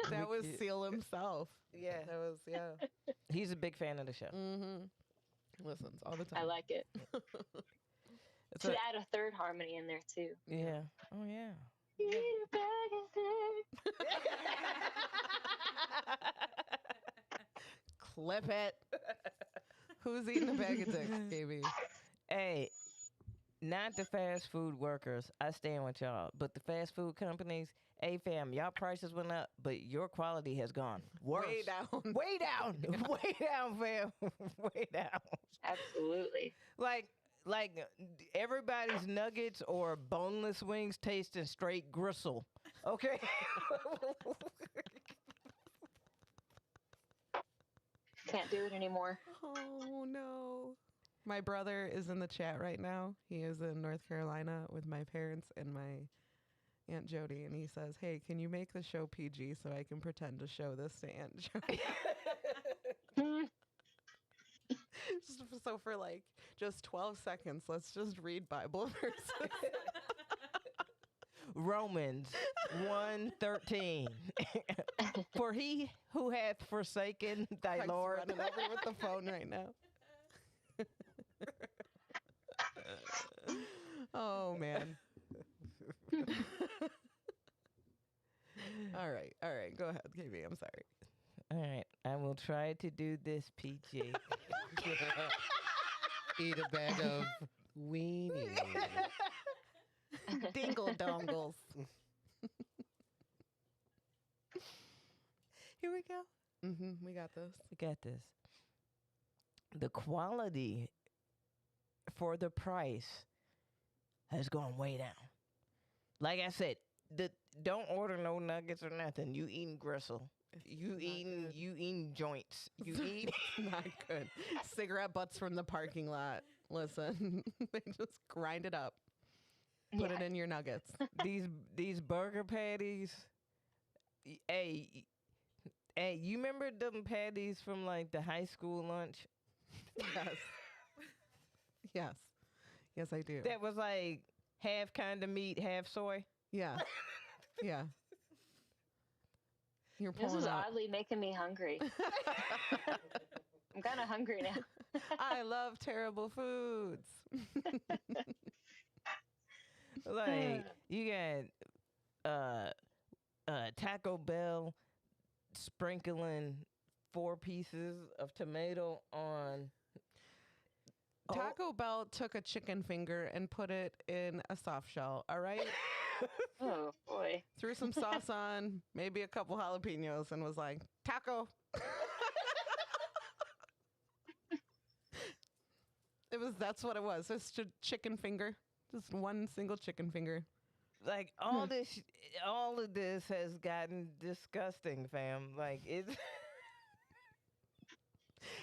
That we- was Seal himself. yeah. That was, yeah. He's a big fan of the show. Mm-hmm. Listens all the time. I like it. It's Should a- add a third harmony in there too. yeah. Oh yeah. Eat a bag of dicks. Clip it. Who's eating a bag of dicks, KB? Hey, not the fast food workers. I stand with y'all. But the fast food companies, hey fam, y'all prices went up, but your quality has gone worse. Way down. Way down. Way down, fam. Way down. Absolutely. Like everybody's nuggets or boneless wings tasting straight gristle. Okay? Can't do it anymore. Oh, no. My brother is in the chat right now. He is in North Carolina with my parents and my Aunt Jody, and he says, "Hey, can you make the show PG so I can pretend to show this to Aunt Jody?" So for like just 12 seconds, let's just read Bible verses. Romans 1:13. For he who hath forsaken thy Mike's Lord. running over with the phone right now. Oh, man. All right. Go ahead, KB. I'm sorry. All right, I will try to do this PG. Eat a bag of weenies. Dingle dongles. Here we go. We got this. We got this. The quality for the price has gone way down. Like I said, don't order no nuggets or nothing. You eating gristle. You eating joints. You eat Not good. Cigarette butts from the parking lot. Listen, they just grind it up. Put it in your nuggets. these burger patties. Hey, you remember them patties from like the high school lunch? Yes. Yes, I do. That was like half kind of meat, half soy. Yeah. Yeah. You're This pulling is out. oddly making me hungry. I'm kind of hungry now. I love terrible foods. Like you got Taco Bell sprinkling 4 pieces of tomato on Taco Bell took a chicken finger and put it in a soft shell, all right? Oh, boy. Threw some sauce on, maybe a couple jalapenos, and was like, taco. That's what it was. It's just chicken finger. Just one single chicken finger. like all of this has gotten disgusting, fam. Like it's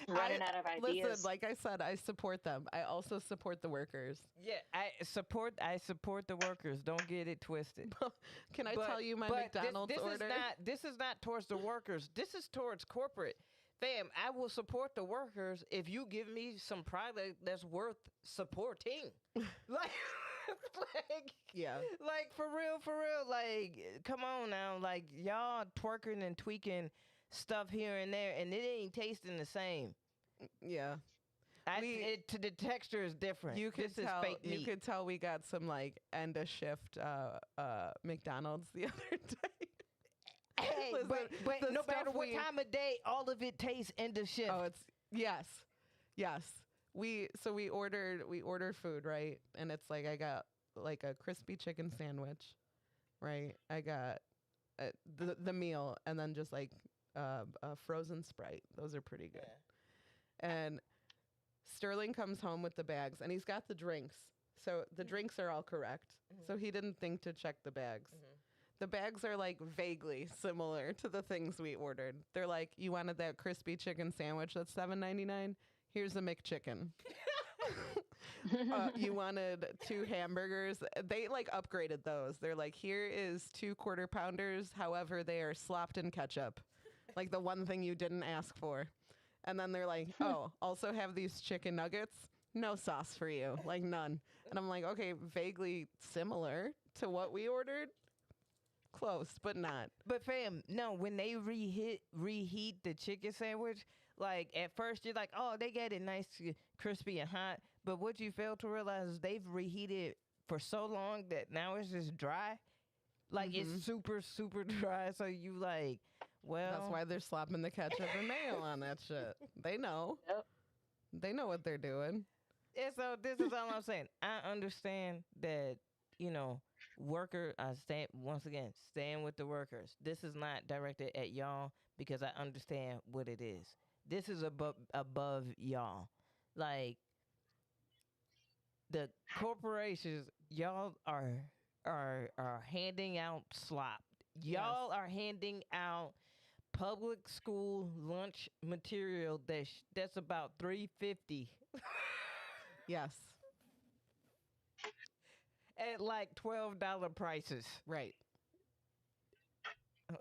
Running out of ideas. Listen, like I said, I support them. I also support the workers. yeah, I support the workers. Don't get it twisted. Can I tell you my but McDonald's this order? This is not towards the workers. This is towards corporate. Fam, I will support the workers if you give me some product that's worth supporting. like, Yeah. like for real. Like, come on now. Like, y'all twerking and tweaking stuff here and there, and it ain't tasting the same. Yeah. The texture is different. You could this tell. is fake meat. You could tell we got some like end of shift McDonald's the other day. Hey, Listen, but the no stuff matter what time of day, all of it tastes end of shift. Oh, it's yes. We ordered food, right? And it's like I got like a crispy chicken sandwich, right? I got the meal, and then just like a frozen Sprite. Those are pretty good. Yeah. And Sterling comes home with the bags, and he's got the drinks. So the drinks are all correct. Mm-hmm. So he didn't think to check the bags. Mm-hmm. The bags are like vaguely similar to the things we ordered. They're like, you wanted that crispy chicken sandwich that's $7.99? Here's a McChicken. You wanted 2 hamburgers. They like upgraded those. They're like, here is 2 quarter pounders. However, they are slopped in ketchup. Like the one thing you didn't ask for. And then they're like, oh, also have these chicken nuggets. No sauce for you. Like none. And I'm like, okay, vaguely similar to what we ordered. Close, but not. But fam, no, when they reheat the chicken sandwich, like at first you're like, oh, they got it nice, crispy and hot. But what you fail to realize is they've reheated for so long that now it's just dry. Like it's super, super dry. So you like, Well, That's why they're slapping the ketchup and mayo on that shit. They know. Yep. They know what they're doing. and so this is all I'm saying. I understand that, I stand once again, stand with the workers. This is not directed at y'all because I understand what it is. This is above y'all. Like the corporations, y'all are handing out slop. Y'all are handing out public school lunch material that's about $3.50 Yes. at like $12 prices. Right.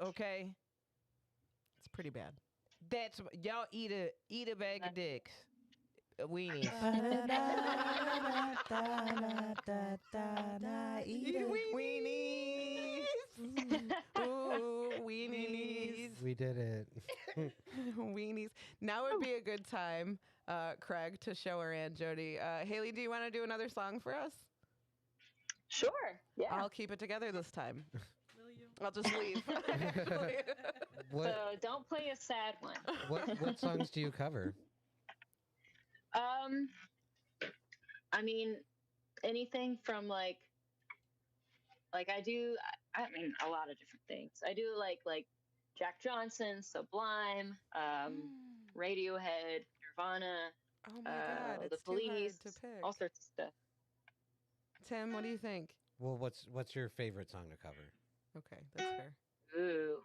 Okay, It's pretty bad. that's y'all eat a bag of dicks, weenies. Weenies. Ooh, weenies. We did it. Weenies. Now would be a good time, Craig, to show her Aunt Jody. Haley, do you want to do another song for us? Sure. Yeah. I'll keep it together this time. Will you? I'll just leave. What So don't play a sad one. what songs do you cover? I mean, anything from like I do. I mean, a lot of different things. I do like Jack Johnson, Sublime, Radiohead, Nirvana, Oh my God, the it's too hard Police, to pick. all sorts of stuff. Tim, what do you think? Well, what's your favorite song to cover? Okay, that's fair. Ooh.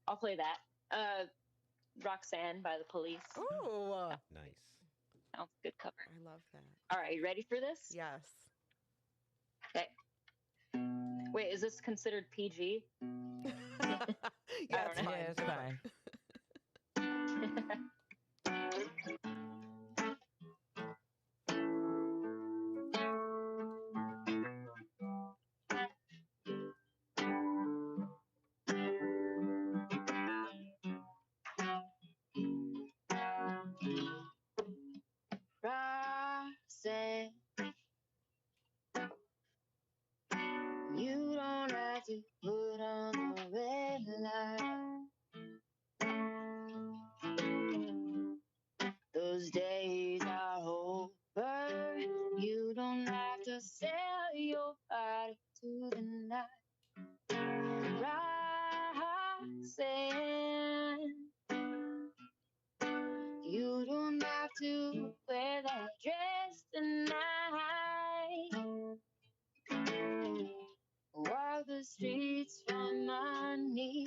I'll play that. Roxanne by the Police. Ooh, Nice. Sounds good cover. I love that. All right, you ready for this? Yes. Okay. Wait, is this considered PG? Yeah, don't it's know. fine. Yeah, it's fine. Roxanne, you don't have to put on the red light. Those days are over. You don't have to sell your body to the night. Roxanne, you don't have to wear that dress tonight. Walk the streets for money.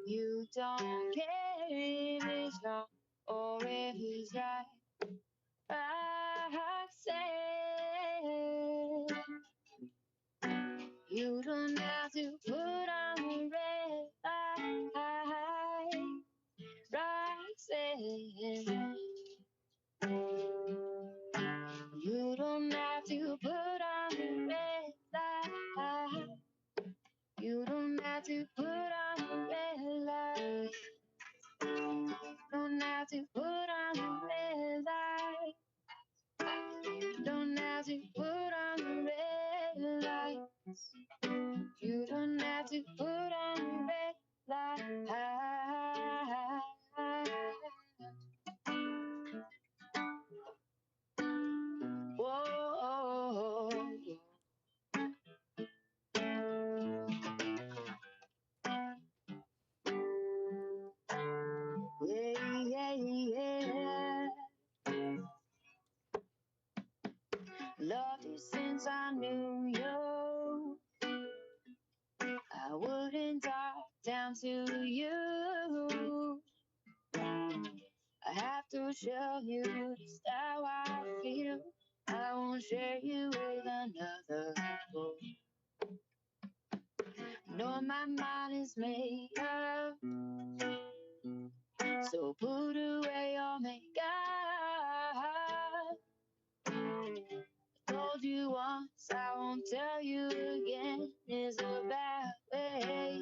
You don't care if it's wrong or if it's right. Roxanne, you don't have to put on the red light. Roxanne, you don't have to put on the red light. You don't have to put on the red light. You don't have to put on the red light. You don't have to put on the red lights. You don't have to put on the red light. Whoa. Yeah, yeah, yeah. Loved you since I knew you. I wouldn't talk down to you. I have to show you just how I feel. I won't share you with another fool. Know my mind is made up, so put away your makeup. I told you once, I won't tell you again. It's a bad way.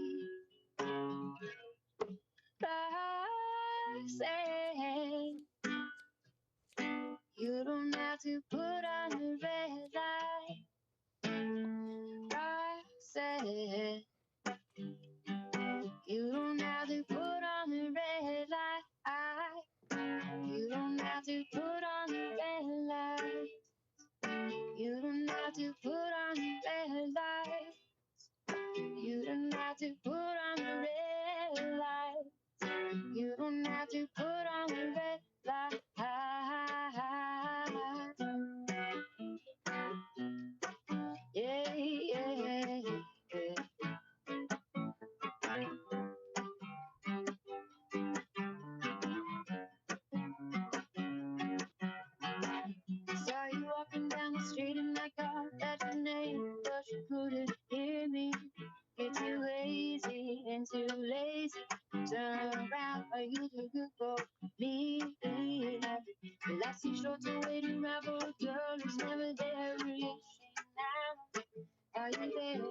Roxanne, you don't have to put on the red light. Roxanne, you could go me. Life's too short to wait around for a girl who's never there. Reaching out, are you there?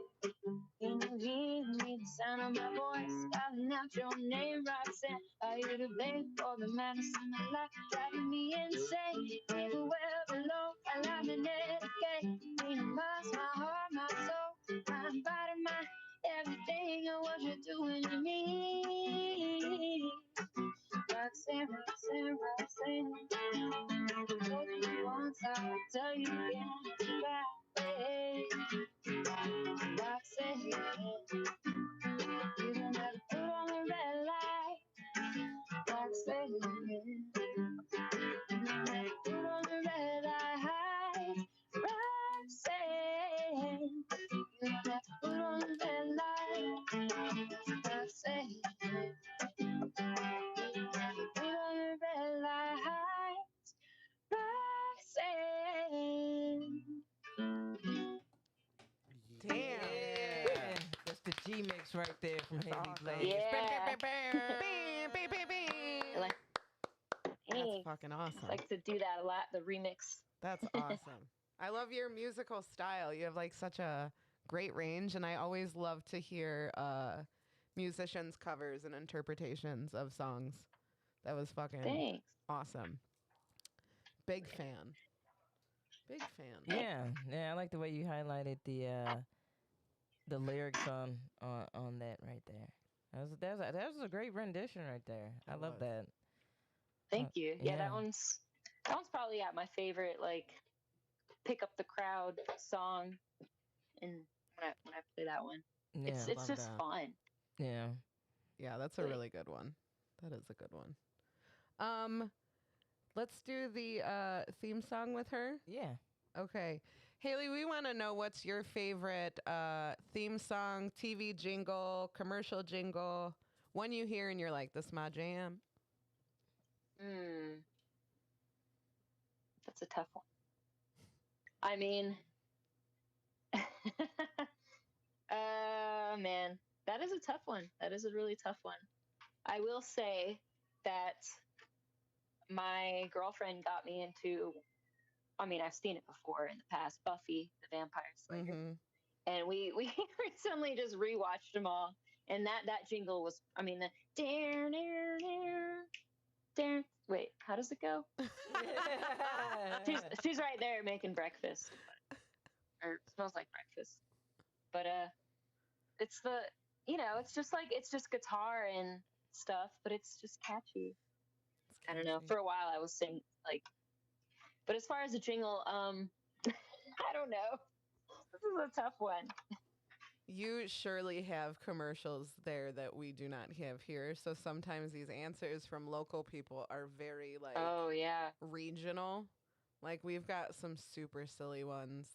Can you hear me? The sound of my voice calling out your name, Roxanne. Are you to blame for the madness in my life, driving me insane? Even well below, I'm in it again. Meaning my heart, my soul, my body, my everything, and what you're doing to me. Roxanne, Roxanne, Roxanne. I told you once, I'll tell you again. Hey, Roxanne, you don't have to put on the red light. Roxanne, you don't have to put on the red light. Roxanne, you don't have to put on the red light. Roxanne, put on the red light. Roxanne. Damn. Yeah. That's the G mix right there from Haley awesome. Blaze. Yeah. Bam, bam, bam, bam. Like, That's hey, fucking awesome. like to do that a lot, the remix. That's awesome. I love your musical style. You have like such a great range, and I always love to hear musicians' covers and interpretations of songs. That was fucking Thanks. awesome. Big fan. Big fan. Yeah, I like the way you highlighted the lyrics on that right there. That was a great rendition right there. I It love was. that. Thank you. Yeah, yeah. that one's probably my favorite, like, pick up the crowd song. And when I play that one, Yeah, it's love just that. fun. yeah. Yeah, that's a Like- really good one. That is a good one. Let's do the theme song with her. Yeah. Okay. Haley, we want to know what's your favorite theme song, TV jingle, commercial jingle, one you hear and you're like, this my jam. That's a tough one. I mean, man, that is a tough one. That is a really tough one. I will say that my girlfriend got me into, I mean, I've seen it before in the past, Buffy the Vampire Slayer. Mm-hmm. And we recently just rewatched them all. And that jingle was, I mean, the dare, dare, dare, dare. Wait, how does it go? She's right there making breakfast, or smells like breakfast. But it's the, it's just guitar and stuff, but it's just catchy. I don't know. For a while, I was singing like, but as far as the jingle, I don't know. This is a tough one. You surely have commercials there that we do not have here. So sometimes these answers from local people are very like Oh yeah, regional. Like we've got some super silly ones.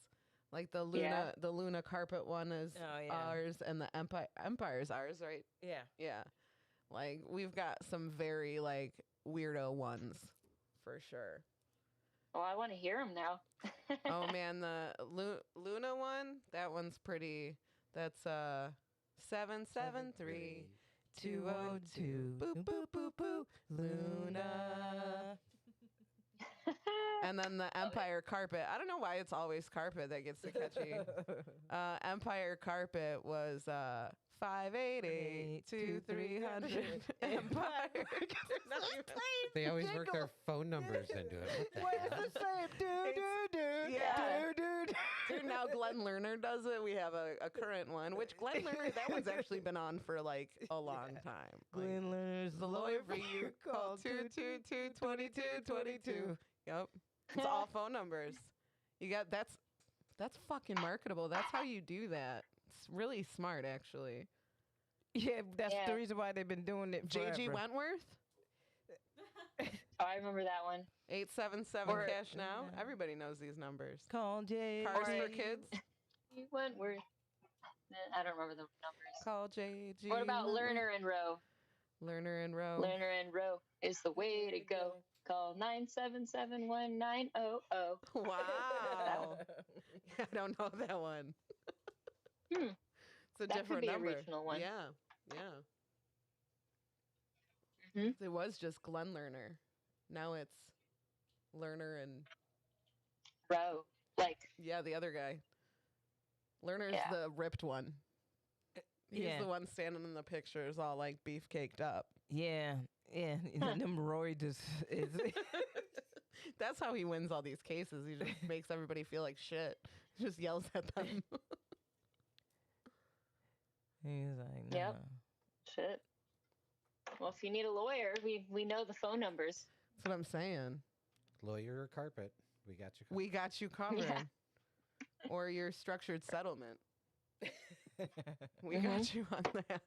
Like the Yeah. Luna carpet one is Oh, yeah. ours, and the Empire's ours, right? Yeah. Yeah. Like we've got some very like weirdo ones for sure. well, I want to hear them now. Oh man, the Luna one, that one's pretty. That's 773 202 boop boop boop boop Luna. And then the Empire carpet. I don't know why it's always carpet that gets the catchy. Empire carpet was 588 2300 Empire. They always work their phone numbers into it. What the hell? Yeah. Dude, now Glenn Lerner does it. We have a current one, which Glenn Lerner, that one's actually been on for like a long time. Like, Glenn Lerner's the lawyer for you. Call 222-2222. Yep. It's all phone numbers. You got that's fucking marketable. That's how you do that. It's really smart, actually. Yeah, that's Yeah. the reason why they've been doing it forever. JG Wentworth, Oh, I remember that one. 877 Or- cash now. Everybody knows these numbers. Call J. Cars for Or- kids. Wentworth. I don't remember the numbers. Call JG. What about Wentworth. Lerner and Rowe? Lerner and Rowe. Lerner and Rowe is the way to go. Call 977-1900. Wow. I don't know that one. Hmm. It's a That could different be a number. regional one. Yeah. Yeah. It was just Glenn Lerner. Now it's Lerner and Row. Like, yeah, the other guy. Lerner's Yeah. the ripped one. He's Yeah. the one standing in the pictures, all like beef caked up. Yeah. Yeah. And them Roy just is. That's how he wins all these cases. He just makes everybody feel like shit. Just yells at them. He's like, no. Yep. Shit. Well, if you need a lawyer, we know the phone numbers. That's what I'm saying. Lawyer or carpet, we got you. We got you covered. Yeah. Or your structured settlement. We got you on that.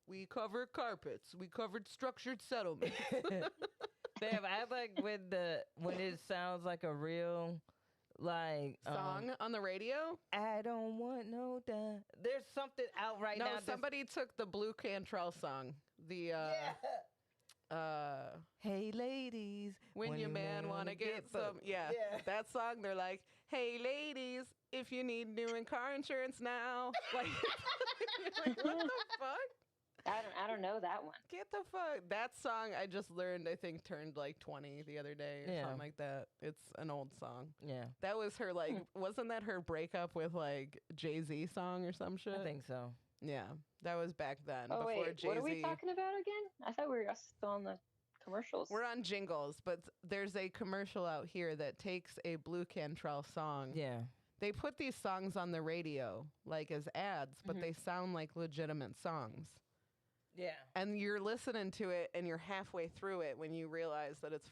We cover carpets. We covered structured settlement. Damn, I like when it sounds like a real like Song on the radio? I don't want no dime. There's something out right No, now. somebody took the Blue Cantrell song. The Hey ladies, when your man wanna get some. Yeah, that song. They're like, hey ladies, if you need new car insurance now. Like, you're like, what the fuck? I don't know that one. Get the fuck. That song I just learned, I think, turned like 20 the other day or something like that. It's an old song. Yeah, That was her, like, wasn't that her breakup with, like, Jay-Z song or some shit? I think so. Yeah, that was back then. Oh, before wait. Jay-Z. What are we talking about again? I thought we were still on the commercials. We're on jingles, but there's a commercial out here that takes a Blue Cantrell song. Yeah, They put these songs on the radio, like, as ads, but they sound like legitimate songs. yeah, And you're listening to it, and you're halfway through it when you realize that it's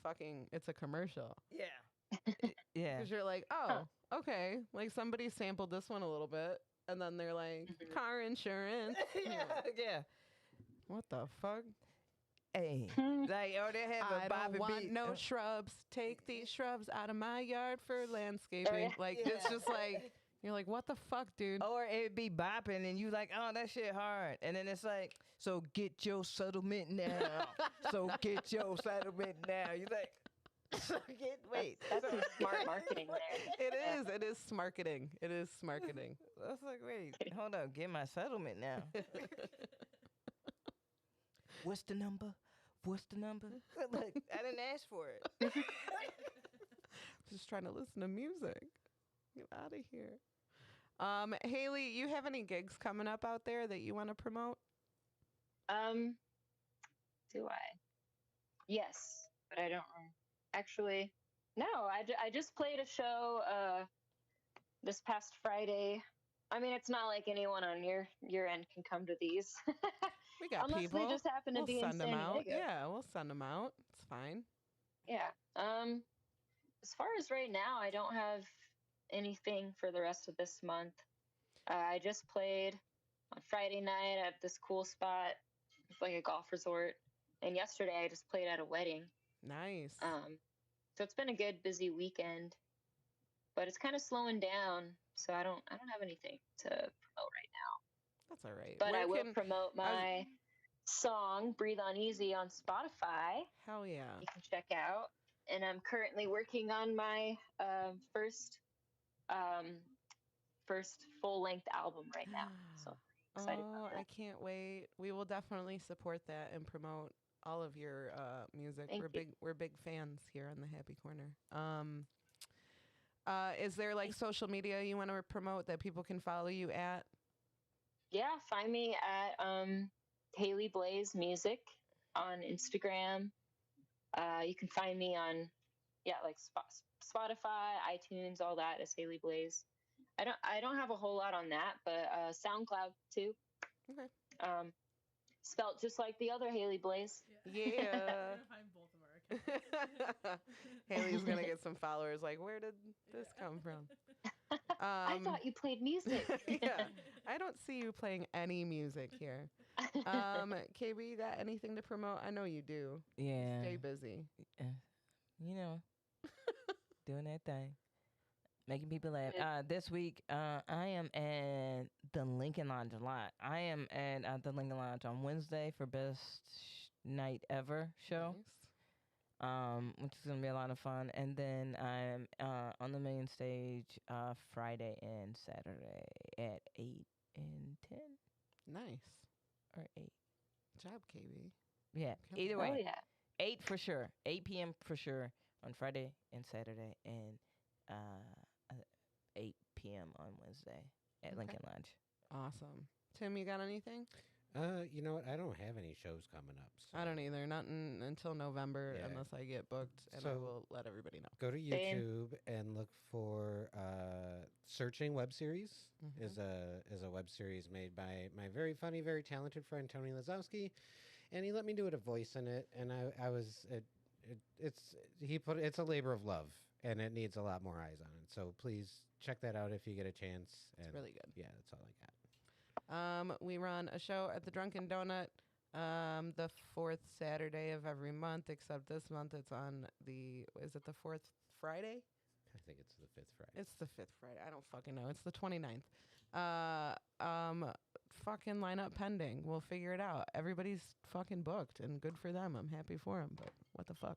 a commercial. yeah, yeah. Because you're like, oh, okay. Like, somebody sampled this one a little bit, and then they're like, car insurance. yeah. What the fuck? Hey, like, oh, they have a I Bobby don't want B. no shrubs. Take these shrubs out of my yard for landscaping. Like, it's just like, you're like, what the fuck, dude? Or it'd be bopping and you like, oh, that shit hard. And then it's like, so get your settlement now. So get your settlement now. You like, wait. That's some smart marketing there. It is marketing. It is marketing. I was like, wait, hold up, get my settlement now. What's the number? What's the number? Look, I didn't ask for it. Just trying to listen to music. Get out of here. Haley, you have any gigs coming up out there that you want to promote? Do I? Yes, but I don't actually. No, I just played a show this past Friday. I mean, it's not like anyone on your end can come to these. We got Unless people. they just happen to We'll be in send them San out. Diego. Yeah, we'll send them out. It's fine. Yeah. As far as right now, I don't have anything for the rest of this month. I just played on Friday night at this cool spot. It's like a golf resort. And yesterday I just played at a wedding. Nice. So it's been a good busy weekend. But it's kind of slowing down, so I don't have anything to promote right now. That's all right. But Where I will can- promote my song "Breathe on Easy" on Spotify. Hell yeah. You can check out. And I'm currently working on my first full-length album right now. So excited about that. I can't wait. We will definitely support that and promote all of your music. Thank you. We're big fans here on the Happy Corner. Is there like social media you want to promote that people can follow you at? Yeah, find me at Haley Blaze Music on Instagram. You can find me on like Spotify, iTunes, all that is Haley Blaze. I don't have a whole lot on that, but SoundCloud too. Okay. Spelt just like the other Haley Blaze. Yeah. We're gonna find both of our accounts. Haley's gonna get some followers. Like, where did this come from? I thought you played music. Yeah, I don't see you playing any music here. KB, you got anything to promote? I know you do. Yeah. Stay busy. You know, doing that thing. Making people laugh. This week, I am at the Lincoln Lounge a lot. I am at the Lincoln Lounge on Wednesday for Best Night Ever show, which is going to be a lot of fun. And then I'm on the main stage Friday and Saturday at 8 and 10. Nice. Or 8. Good job, KB. Yeah. Can't Either Oh way, yeah. 8 for sure. 8 p.m. for sure on Friday and Saturday, and 8 p.m. on Wednesday at Okay. Lincoln Lodge. Awesome. Tim, you got anything? You know what? I don't have any shows coming up. So I don't either. Not until November, Yeah. unless I get booked, and I So- will let everybody know. Go to Same. YouTube and look for Searching Web Series. Mhm. Is a web series made by my very funny, very talented friend Tony Lazowski, and he let me do a voice in it, and I was it's a labor of love, and it needs a lot more eyes on it. So please check that out if you get a chance. It's And really good. yeah, that's all I got. We run a show at the Drunken Donut the fourth Saturday of every month, except this month it's on is it the fourth Friday? I think it's the 5th Friday. It's the fifth Friday. I don't fucking know. It's the 29th. Fucking lineup pending. We'll figure it out. Everybody's fucking booked, and good for them. I'm happy for them, but what the fuck?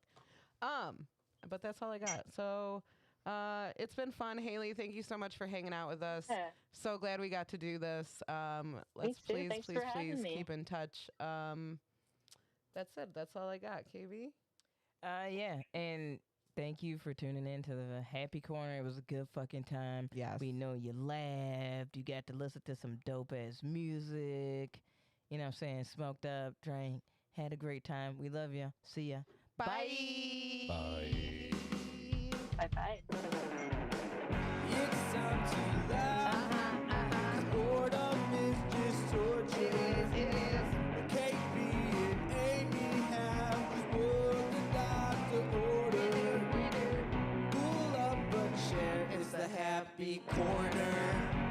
But that's all I got. So, it's been fun. Haley, thank you so much for hanging out with us. Yeah. So glad we got to do this. Let's too. please, Thanks please, for having please me. keep in touch. That's it. That's all I got. KB? Yeah, and thank you for tuning in to the Happy Corner. It was a good fucking time. Yes. We know you laughed. You got to listen to some dope ass music. You know what I'm saying? Smoked up, drank, had a great time. We love you. See ya. Bye. Bye. Bye bye. It's time to laugh. 'Cause boredom is just torture. KB and Aimee have just what the doctor ordered. Pull up but share. It's the happy corner.